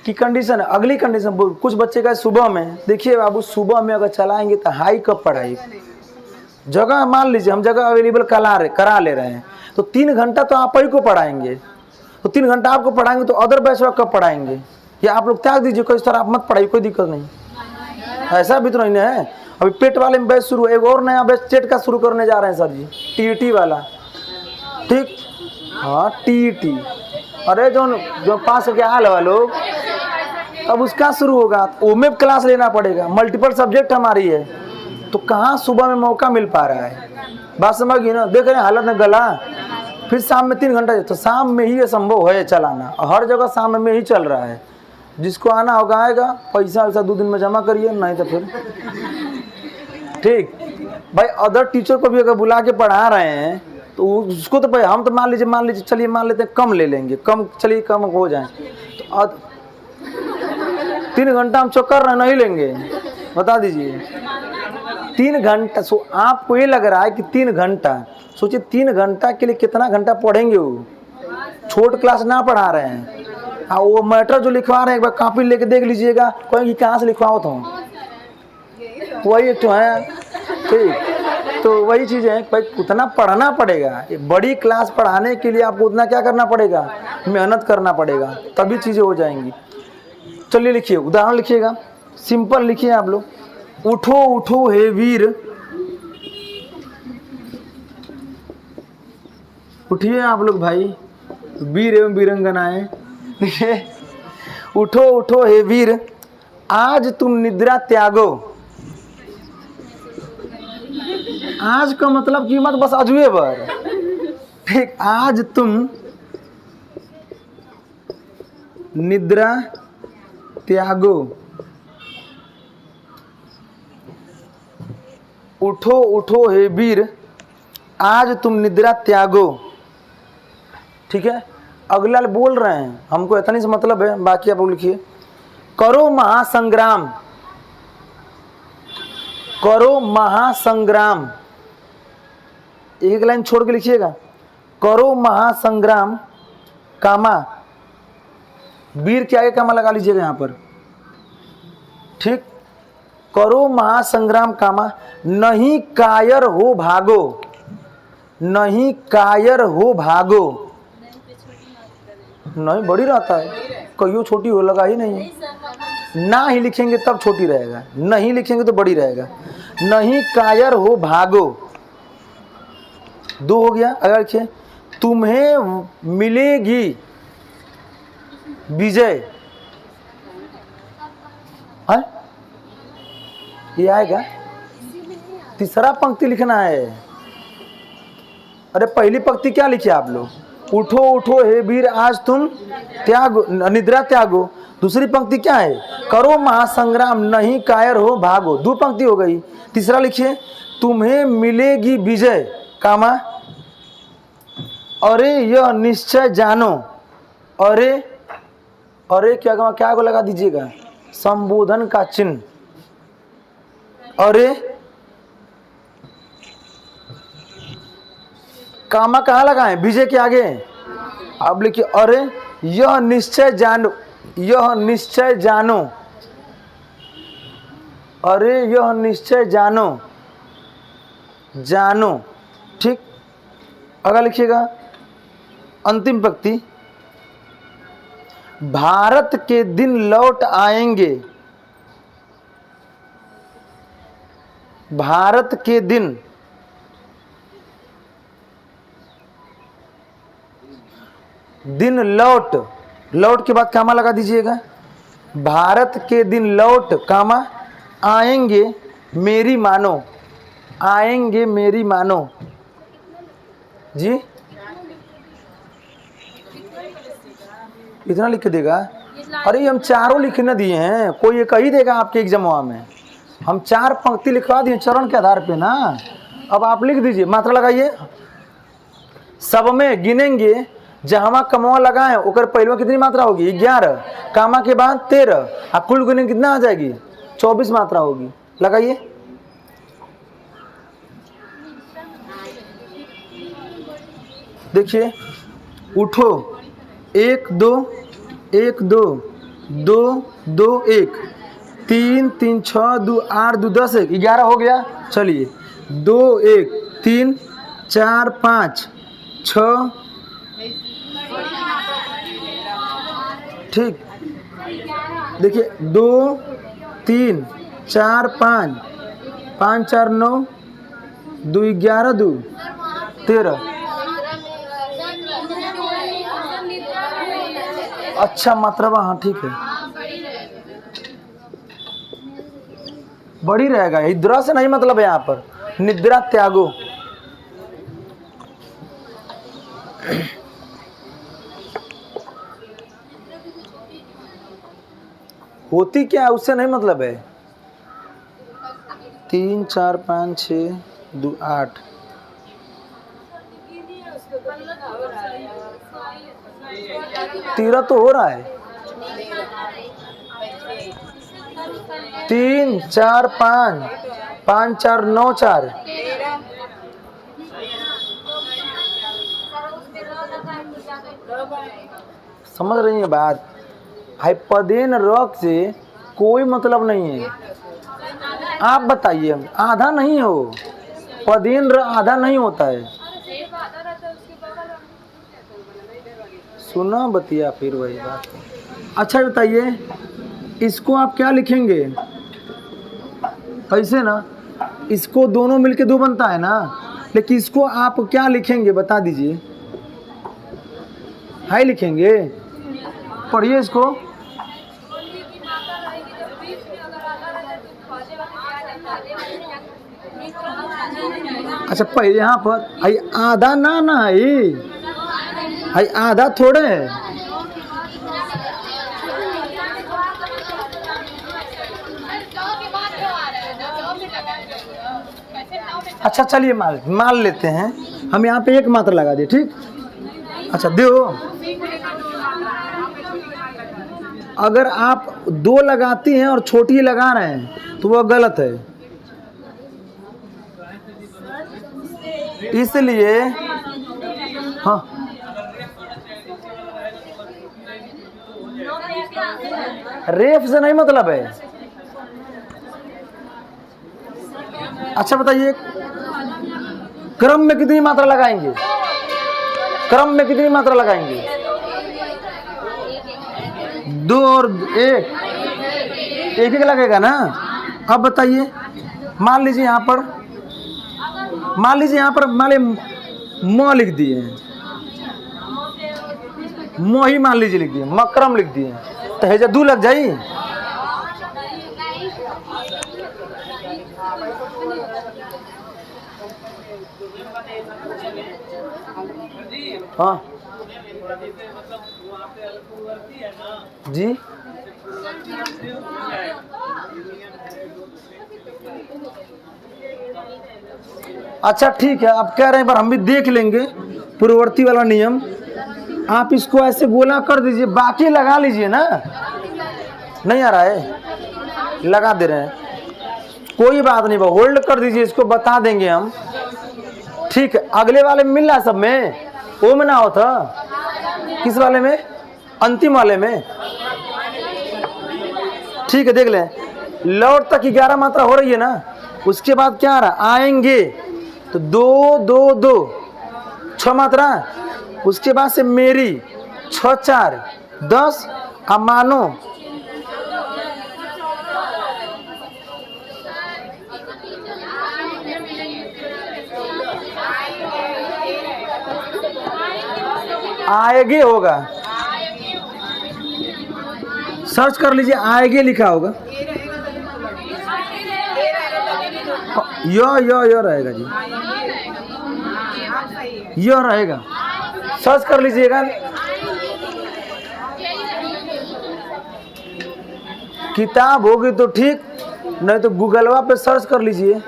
कि कंडीशन है। अगली कंडीशन कुछ बच्चे का सुबह में, देखिए बाबू सुबह में अगर चलाएंगे तो हाई कब पढ़ाई, जगह मान लीजिए हम जगह अवेलेबल करा ले रहे हैं तो 3 घंटा तो आप ही को पढ़ाएंगे, तो 3 घंटा आपको पढ़ाएंगे तो अदर बैच कब पढ़ाएंगे, या आप लोग त्याग दीजिए, कोई सर आप मत पढ़ाइए, कोई दिक्कत नहीं, ऐसा भी तो नहीं है। अभी पेट वाले में बैच शुरू, एक और नया बैच टेट का शुरू करने जा रहे हैं सर जी, टीईटी वाला, ठीक। हाँ टीईटी, अरे जो पास हो गया हाल वाला लोग, अब उसका शुरू होगा, ओमें क्लास लेना पड़ेगा, मल्टीपल सब्जेक्ट हमारी है, तो कहाँ सुबह में मौका मिल पा रहा है, बात समझ गई ना। देख रहे हैं हालत में गला, फिर शाम में 3 घंटा, तो शाम में ही ये संभव है चलाना, हर जगह शाम में ही चल रहा है। जिसको आना होगा आएगा, पैसा वैसा 2 दिन में जमा करिए, नहीं तो फिर ठीक। भाई अदर टीचर को भी अगर बुला के पढ़ा रहे हैं तो उसको तो भाई हम तो मान लीजिए चलिए मान लेते हैं कम ले लेंगे, कम चलिए कम हो जाए तो 3 घंटा हम चक्कर रहे नहीं लेंगे, बता दीजिए 3 घंटा। आपको ये लग रहा है कि 3 घंटा, सोचिए 3 घंटा के लिए कितना घंटा पढ़ेंगे वो, छोट क्लास ना पढ़ा रहे हैं। हाँ वो मैटर जो लिखवा रहे हैं एक बार कॉपी लेके देख लीजिएगा, कोई कहाँ से लिखवाओ तो वही तो है, ठीक। तो वही चीज़ है भाई, उतना पढ़ना पड़ेगा, बड़ी क्लास पढ़ाने के लिए आपको उतना क्या करना पड़ेगा, मेहनत करना पड़ेगा, तभी चीज़ें हो जाएंगी। चलिए लिखिए, उदाहरण लिखिएगा, सिंपल लिखिए आप लोग, उठो उठो हे वीर, उठिए आप लोग भाई, वीर एवं वीरंगनाएं, देखिए उठो उठो हे वीर, आज तुम निद्रा त्यागो। आज का मतलब कीमत बस अजुए बर, ठीक। आज तुम निद्रा त्यागो, उठो उठो हे वीर, आज तुम निद्रा त्यागो, ठीक है। अगला बोल रहे हैं, हमको इतनी से मतलब है, बाकी आप लिखिए, करो महासंग्राम, करो महासंग्राम, एक लाइन छोड़ के लिखिएगा, करो महासंग्राम कामा, वीर के आगे कामा लगा लीजिएगा यहाँ पर, ठीक। करो महासंग्राम कामा, नहीं कायर हो भागो, नहीं कायर हो भागो, नहीं बड़ी रहता है, कहियो छोटी हो लगा ही नहीं है, ना ही लिखेंगे तब छोटी रहेगा, नहीं लिखेंगे तो बड़ी रहेगा, नहीं कायर हो भागो, 2 हो गया। अगर लिखिए, तुम्हें मिलेगी विजय, है ये आएगा, तीसरा पंक्ति लिखना है। अरे पहली पंक्ति क्या लिखे आप लोग, उठो उठो हे वीर, आज तुम त्यागो, निद्रा त्यागो। दूसरी पंक्ति क्या है, करो महासंग्राम, नहीं कायर हो भागो, 2 पंक्ति हो गई। तीसरा लिखिए, तुम्हें मिलेगी विजय कामा, अरे यह निश्चय जानो, अरे अरे क्या को लगा दीजिएगा, संबोधन का चिन्ह, अरे कामा कहाँ लगाएं? विजय के आगे। अब लिखिए अरे यह निश्चय जानो, यह निश्चय जानो, अरे यह निश्चय जानो, जानो। ठीक, अगर लिखिएगा अंतिम पंक्ति, भारत के दिन लौट आएंगे, भारत के दिन दिन लौट, लौट के बाद कामा लगा दीजिएगा, भारत के दिन लौट कामा आएंगे मेरी मानो, आएंगे मेरी मानो। जी इतना लिख के देगा? अरे हम चारों लिखने दिए हैं, कोई एक ही देगा आपके एग्जाम में। हम 4 पंक्ति लिखवा दिए चरण के आधार पे ना। अब आप लिख दीजिए, मात्रा लगाइए। सब में गिनेंगे जहां कमवा लगाए ओकर पहले कितनी मात्रा होगी? 11, कामा के बाद 13, आप कुल गिने कितना आ जाएगी? 24 मात्रा होगी। लगाइए। देखिए, उठो, 1 2 1 2 2 2 1 3 3 6 2 8 2 10 1 11 हो गया। चलिए 2 1 3 4 5 6, ठीक। देखिए 2 3 4 5 5 4 9 2 11 2 13। अच्छा मात्रा, हाँ ठीक है, बड़ी रहेगा। निद्रा से नहीं मतलब है यहाँ पर, निद्रा त्यागो। होती क्या है उससे नहीं मतलब है। 3 4 5 6 2 8, तेरह तो हो रहा है। 3 4 5 5 4 9 4, समझ रही है बात? हाइपदेन रक से कोई मतलब नहीं है। आप बताइए, आधा नहीं हो, पदेन र आधा नहीं होता है। सुना बतिया फिर वही बात। अच्छा बताइए, इसको आप क्या लिखेंगे? ऐसे ना, इसको दोनों मिलके 2 बनता है ना, लेकिन इसको आप क्या लिखेंगे बता दीजिए? हाई लिखेंगे? पढ़िए इसको। अच्छा पहले यहाँ पर आधा ना ना है, आधा थोड़े है। अच्छा चलिए मान लेते हैं, हम यहाँ पे 1 मात्रा लगा दे, ठीक। अच्छा दो, अगर आप 2 लगाती हैं और छोटी लगा रहे हैं तो वह गलत है। इसलिए हाँ, रेफ से नहीं मतलब है। अच्छा बताइए, क्रम में कितनी मात्रा लगाएंगे? क्रम में कितनी मात्रा लगाएंगे? 2 और 1, एक लगेगा ना। अब बताइए, मान लीजिए यहाँ पर, मान लीजिए म लिख दिए, म ही मान लीजिए लिख दिए, मक्रम लिख दिए, तो हेजा 2 लग जाई। हाँ जी, अच्छा ठीक है, आप कह रहे हैं पर हम भी देख लेंगे पूर्ववर्ती वाला नियम। आप इसको ऐसे गोला कर दीजिए, बाकी लगा लीजिए ना। नहीं आ रहा है, लगा दे रहे हैं, कोई बात नहीं, होल्ड कर दीजिए, इसको बता देंगे हम, ठीक है, अगले वाले में मिल रहा सब में, वो में ना होता, किस वाले में, अंतिम वाले में। ठीक है, देख लें, लौट तक 11 मात्रा हो रही है ना, उसके बाद क्या आ रहा, आएंगे तो 2 2 2 6 मात्रा, उसके बाद से मेरी 6 4 10, अब मानो आएगे होगा, सर्च कर लीजिए, आएगे लिखा होगा, यो रहेगा जी, यो रहेगा, सर्च कर लीजिएगा। किताब होगी तो ठीक, नहीं तो गूगलवा पे सर्च कर लीजिए,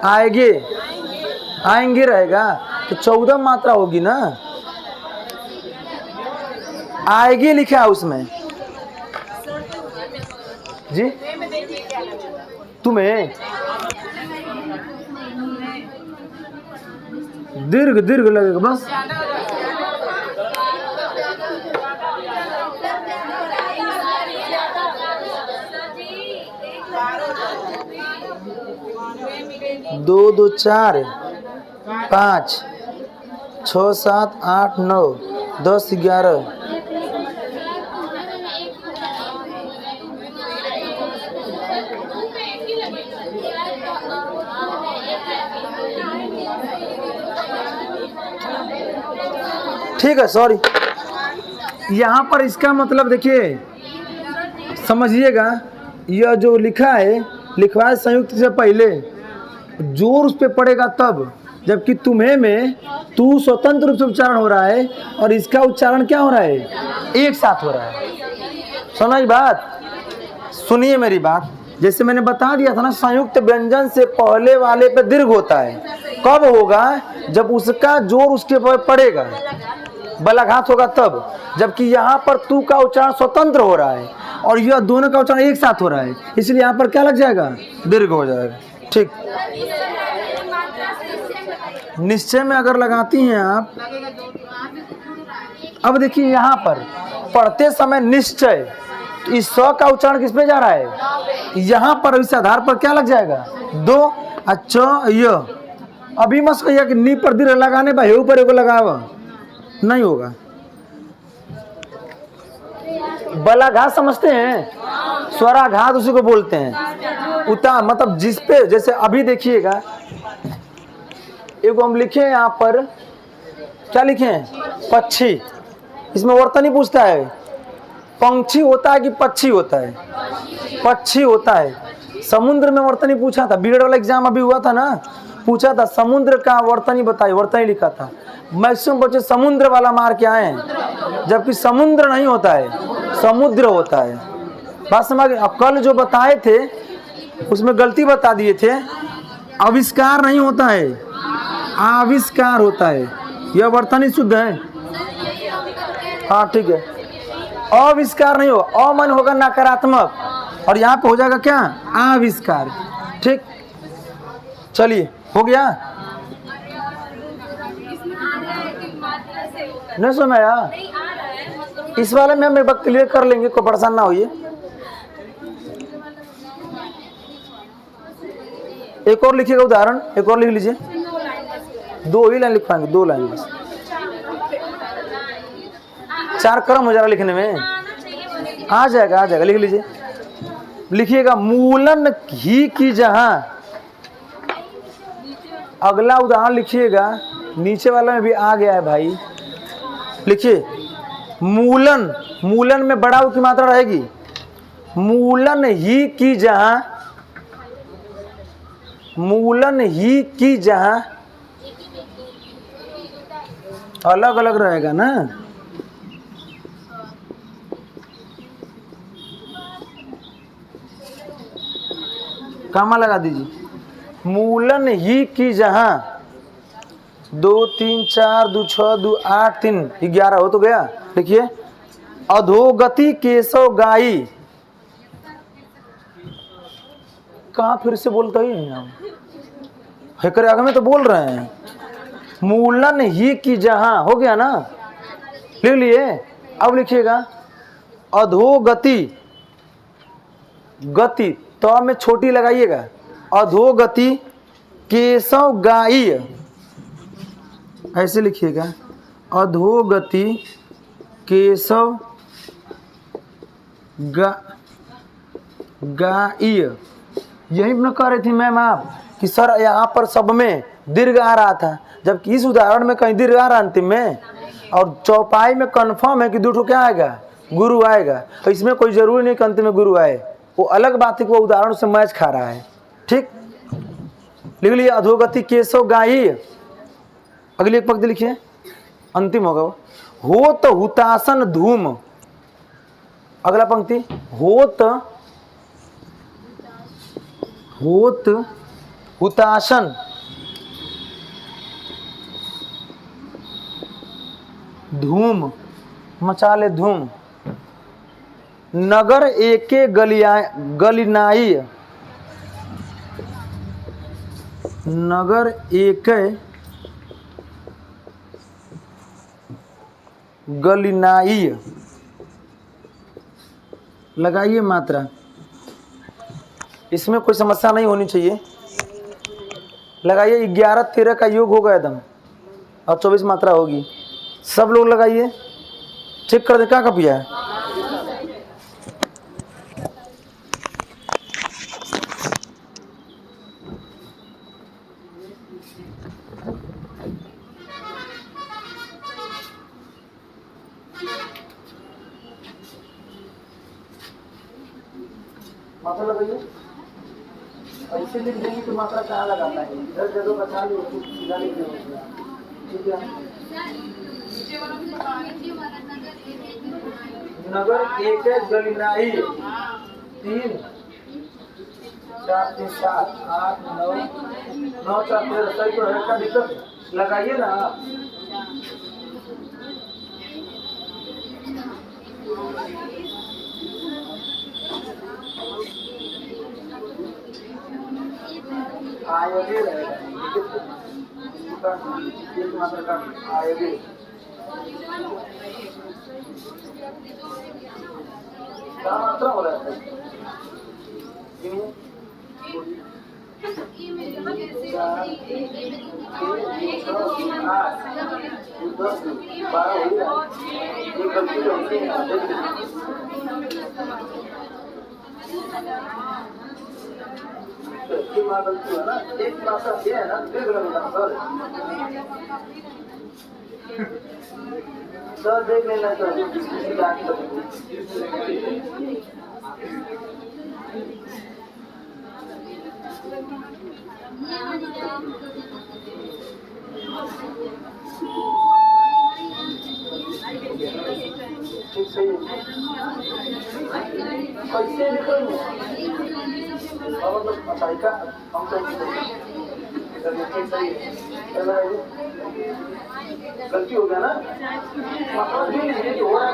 आएगे आएंगे रहेगा, तो 14 मात्रा होगी ना, आएगी लिखा है उसमें जी। तुम्हें दीर्घ दीर्घ लगेगा बस, दो 2 4 5 6 7 8 9 10 11, ठीक है, सॉरी। यहाँ पर इसका मतलब देखिए, समझिएगा, यह जो लिखा है, लिखवा है संयुक्त से पहले, जोर उस पर पड़ेगा तब, जबकि तुम्हें में तू स्वतंत्र रूप से उच्चारण हो रहा है और इसका उच्चारण क्या हो रहा है, एक साथ हो रहा है। समझ बात, सुनिए मेरी बात, जैसे मैंने बता दिया था ना, संयुक्त व्यंजन से पहले वाले पे दीर्घ होता है, कब होगा, जब उसका जोर उसके पर पड़ेगा, बलाघात होगा तब, जबकि यहाँ पर तू का उच्चारण स्वतंत्र हो रहा है और यह दोनों का उच्चारण एक साथ हो रहा है, इसलिए यहाँ पर क्या लग जाएगा, दीर्घ हो जाएगा। ठीक, निश्चय में अगर लगाती हैं आप, अब देखिए यहाँ पर पढ़ते समय निश्चय, इस स का उच्चारण किस पे जा रहा है, यहाँ पर इस आधार पर क्या लग जाएगा, 2 अच्छा य। अभी मत कहिए कि नी पर दीर्घ लगाने पर हेऊ पर एगो लगावा, नहीं होगा। बलाघात समझते हैं, स्वराघात उसी को बोलते हैं, उतार मतलब जिस पे, जैसे अभी देखिएगा, एगो हम लिखे हैं यहाँ पर, क्या लिखे हैं, पक्षी, इसमें वर्तनी पूछता है, पंक्षी होता है कि पक्षी होता है, पक्षी होता है। समुद्र में वर्तनी पूछा था, बीएड वाला एग्जाम अभी हुआ था ना, पूछा था समुद्र का वर्तनी बताइए, वर्तनी लिखा था, मैक्सिमम बच्चे समुद्र वाला मार के आए हैं, जबकि समुद्र नहीं होता है, समुद्र होता है। बात समझ, अब कल जो बताए थे उसमें गलती बता दिए थे, आविष्कार नहीं होता है, आविष्कार होता है, यह वर्तनी शुद्ध है। हाँ ठीक है, आविष्कार नहीं हो, अमन होगा नकारात्मक और यहाँ पे हो जाएगा क्या, आविष्कार। ठीक, चलिए हो गया, नहीं समझ आया, इस वाले में हम एक बार क्लियर कर लेंगे, कोई परेशान ना होइए। एक और लिखिएगा उदाहरण, एक और लिख लीजिए, 2 ही लाइन लिख पाएंगे, 2 लाइन बस, 4 क्रम हो जाएगा लिखने में, आ जाएगा आ जाएगा, लिख लीजिए। लिखिएगा मूलन ही की जहां, अगला उदाहरण लिखिएगा, नीचे वाला में भी आ गया है भाई, लिखिए मूलन, मूलन में बड़ा ऊ की मात्रा रहेगी, मूलन ही की जहां, मूलन ही की जहां, अलग अलग रहेगा ना, कामा लगा दीजिए, मूलन ही की जहां, 2 3 4 2 6 2 8 3 11 हो तो गया। देखिए अधोगति केशव गाई, कहाँ फिर से बोलता ही नहीं, हेकर आगे में तो बोल रहे हैं मूलन ही की जहां, हो गया ना, लिख लिए। अब लिखिएगा अधोगति, गति तो में छोटी लगाइएगा, अधोगति केशव गाई, ऐसे लिखिएगा अधोगति केशव गाई। यही न कह रही थी मैम आप कि सर यहाँ पर सब में दीर्घ आ रहा था, जबकि इस उदाहरण में कहीं दीर्घ आ रहा अंतिम में, और चौपाई में कन्फर्म है कि दो क्या आएगा, गुरु आएगा। तो इसमें कोई जरूरी नहीं कि अंतिम में गुरु आए, वो अलग बात है कि वो उदाहरण से मैच खा रहा है। ठीक, लिख लिए अधोगति केशव गाई। अगली एक पंक्ति लिखिए, अंतिम होगा वो, होत हुतासन धूम। अगला पंक्ति होत हुतासन धूम, मचा ले धूम। नगर एके गलिनाई, नगर एके गलिनाई, लगाइए मात्रा, इसमें कोई समस्या नहीं होनी चाहिए। लगाइए 11-13 का योग होगा एकदम, और 24 मात्रा होगी। सब लोग लगाइए, चेक कर दे क्या कपिया है। मात्रा लगाइए, ऐसे लिख देंगे तो मात्रा कहाँ लगाना है, इधर जगह बचा लो, सीधा लिख देंगे। ठीक है, नगर एक गलिनाई 3 4 3 7 8 9 9 4 13 सही तो है, क्या दिक्कत, लगाइए ना आप। आयोगे आयोगे क्या मात्रा हो रहा है, गलती है ना, एक मात्रा ये है ना, सर देख लेना सर। ठीक सही कैसे निकलेंगे और मतलब अच्छाई का हम सही गलती हो गया ना, मतलब ये हो रहा है,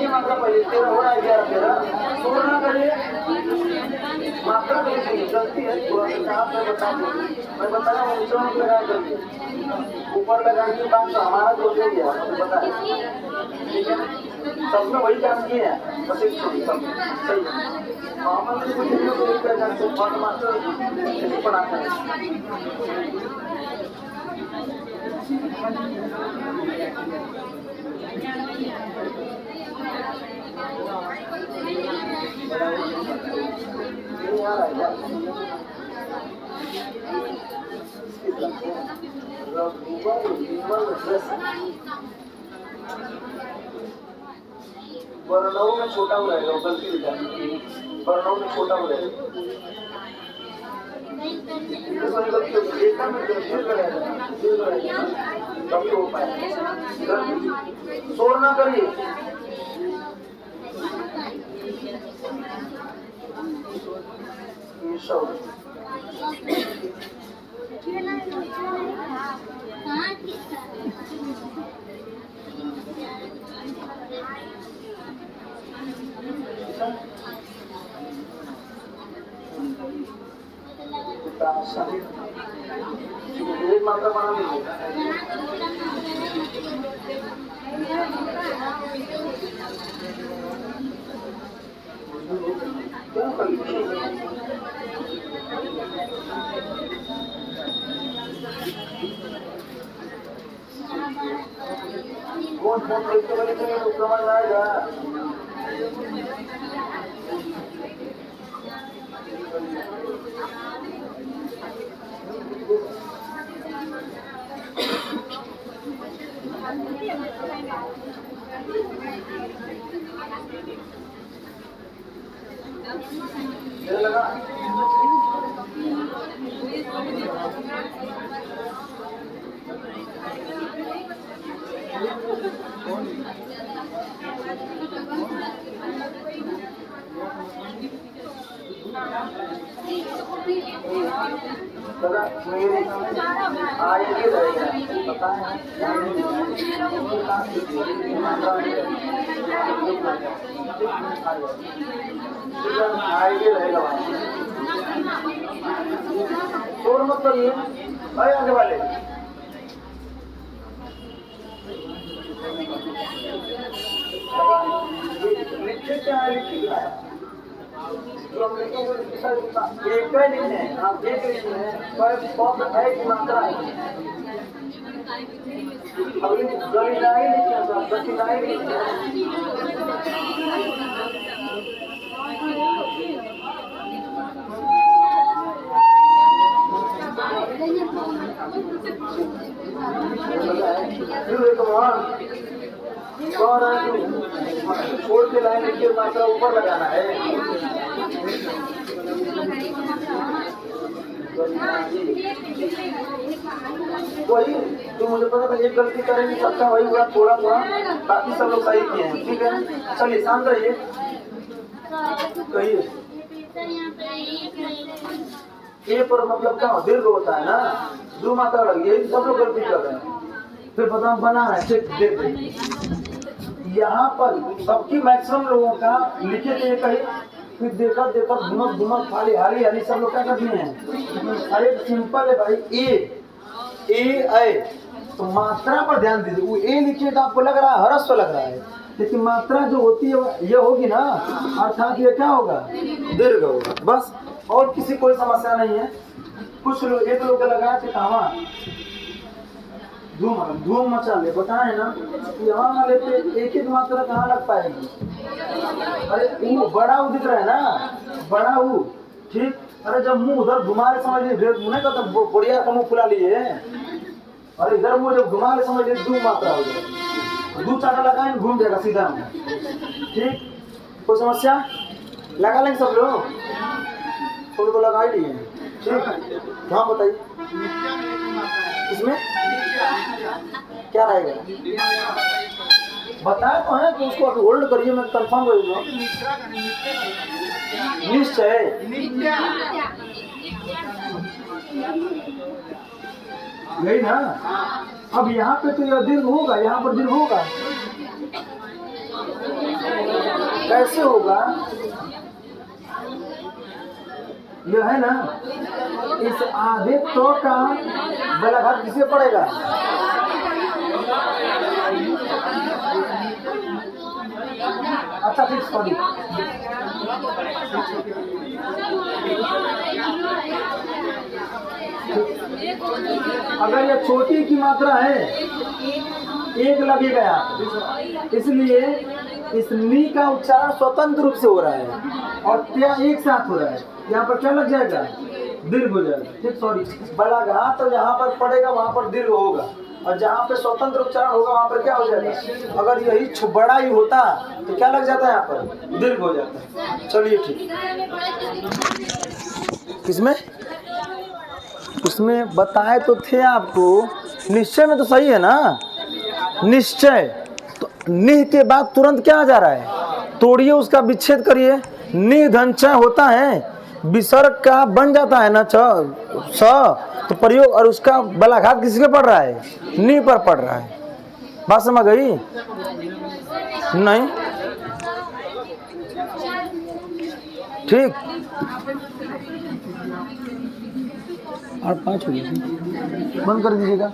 ये मतलब पहले तेरा हो रहा है 11-13 सोलह ना करिए, मात्रा नहीं गलती है, थोड़ा सा आप मैं बता रहा हूँ नीचे लगा करके ऊपर लगाने का तो हमारा जो हो गया मुझे पता है। ठीक है, सबने वही काम किया है, बस एक छोटी सब सही है। मामले में कुछ क्या करते हैं, बहुत मात्रा पढ़ाते हैं। वर्णों में छोटा हो रहेगा, गलती हो जाएगी, वर्णों में छोटा हो रहेगा, तभी हो पाए, शोर ना करिए। शरीर कौन फोन करते वाले तो समझ आएगा। लगा आगे रहेगा पता है आगे रहेगा शोर मत करिए भाई आगे वाले लिखे क्या है लिखिए एक ही लिखने हैं आप एक लिखने हैं पर बहुत है की मात्रा है अभी गलिनाई लिखे हैं सब गलिनाई लिखे छोड़ के लाइन लिखिए मात्रा ऊपर लगाना है वही तो मुझे पता था एक गलती करेंगे सबका वही हुआ थोड़ा थोड़ा बाकी सब लोग सही किए हैं ठीक है चलिए शांत रहिए कहिए ये पर मतलब क्या दीर्घ होता है ना दो मात्रा लगी है सब लोग गलती कर रहे हैं फिर पता बना है ठीक यहाँ पर सबकी मैक्सिमम लोगों का लिखे थे कहीं फिर देखा देखा घुमक घुमक खाली हाली हाली सब लोग क्या कर दिए हैं अरे सिंपल है भाई ए तो मात्रा पर ध्यान दीजिए वो ए लिखिए तो आपको लग रहा है हरस्व लग रहा है लेकिन मात्रा जो होती है ये होगी ना अर्थात ये क्या होगा दीर्घ होगा बस और किसी कोई समस्या नहीं है कुछ लोग एक लोग लगाए थे कहाँ धूम मचा ले बताए ना यहाँ वाले पे एक एक मात्रा कहाँ लग पाएगी अरे वो बड़ा वो दिख रहा है ना बड़ा वो ठीक अरे जब मुंह उधर घुमा ले समझ लीजिए मुँह का तो बढ़िया का मुँह फुला लिए अरे इधर मुँह जब घुमा ले समझ लीजिए दो मात्रा हो जाए दो चाटा लगाए घूम जाएगा सीधा ठीक कोई समस्या लगा लेंगे सब लोग थोड़ी तो लगा ही लिए ठीक हाँ बताइए इसमें क्या रहेगा बताया तो है कि उसको होल्ड करिए मैं कंफर्म करूँगा निश्चय यही ना अब यहाँ पे तो यह दीर्घ होगा यहाँ पर दीर्घ होगा कैसे होगा यह है ना इस आधे तो का बलाघात किसे पड़ेगा अच्छा फिक्स सॉरी अगर यह छोटी की मात्रा है एक लगेगा इसलिए इस नी का उच्चारण स्वतंत्र रूप से हो रहा है और क्या एक साथ हो रहा है यहाँ पर क्या लग जाएगा दीर्घ हो जाएगा ठीक सॉरी बलाघात तो जहाँ पर पड़ेगा वहाँ पर दीर्घ होगा और जहाँ पे स्वतंत्र उच्चारण होगा वहाँ पर क्या हो जाएगा अगर यही बड़ा ही होता तो क्या लग जाता है यहाँ पर दीर्घ हो जाता है चलिए ठीक किसमें उसमें बताए तो थे आपको निश्चय में तो सही है ना निश्चय तो निह के बाद तुरंत क्या आ जा रहा है तोड़िए उसका विच्छेद करिए निधंचय होता है विसर्ग का बन जाता है ना स तो प्रयोग और उसका बलाघात किसी पे पड़ रहा है नी पर पड़ रहा है बात समझ गई नहीं ठीक 8-5 हो गया, बंद कर दीजिएगा।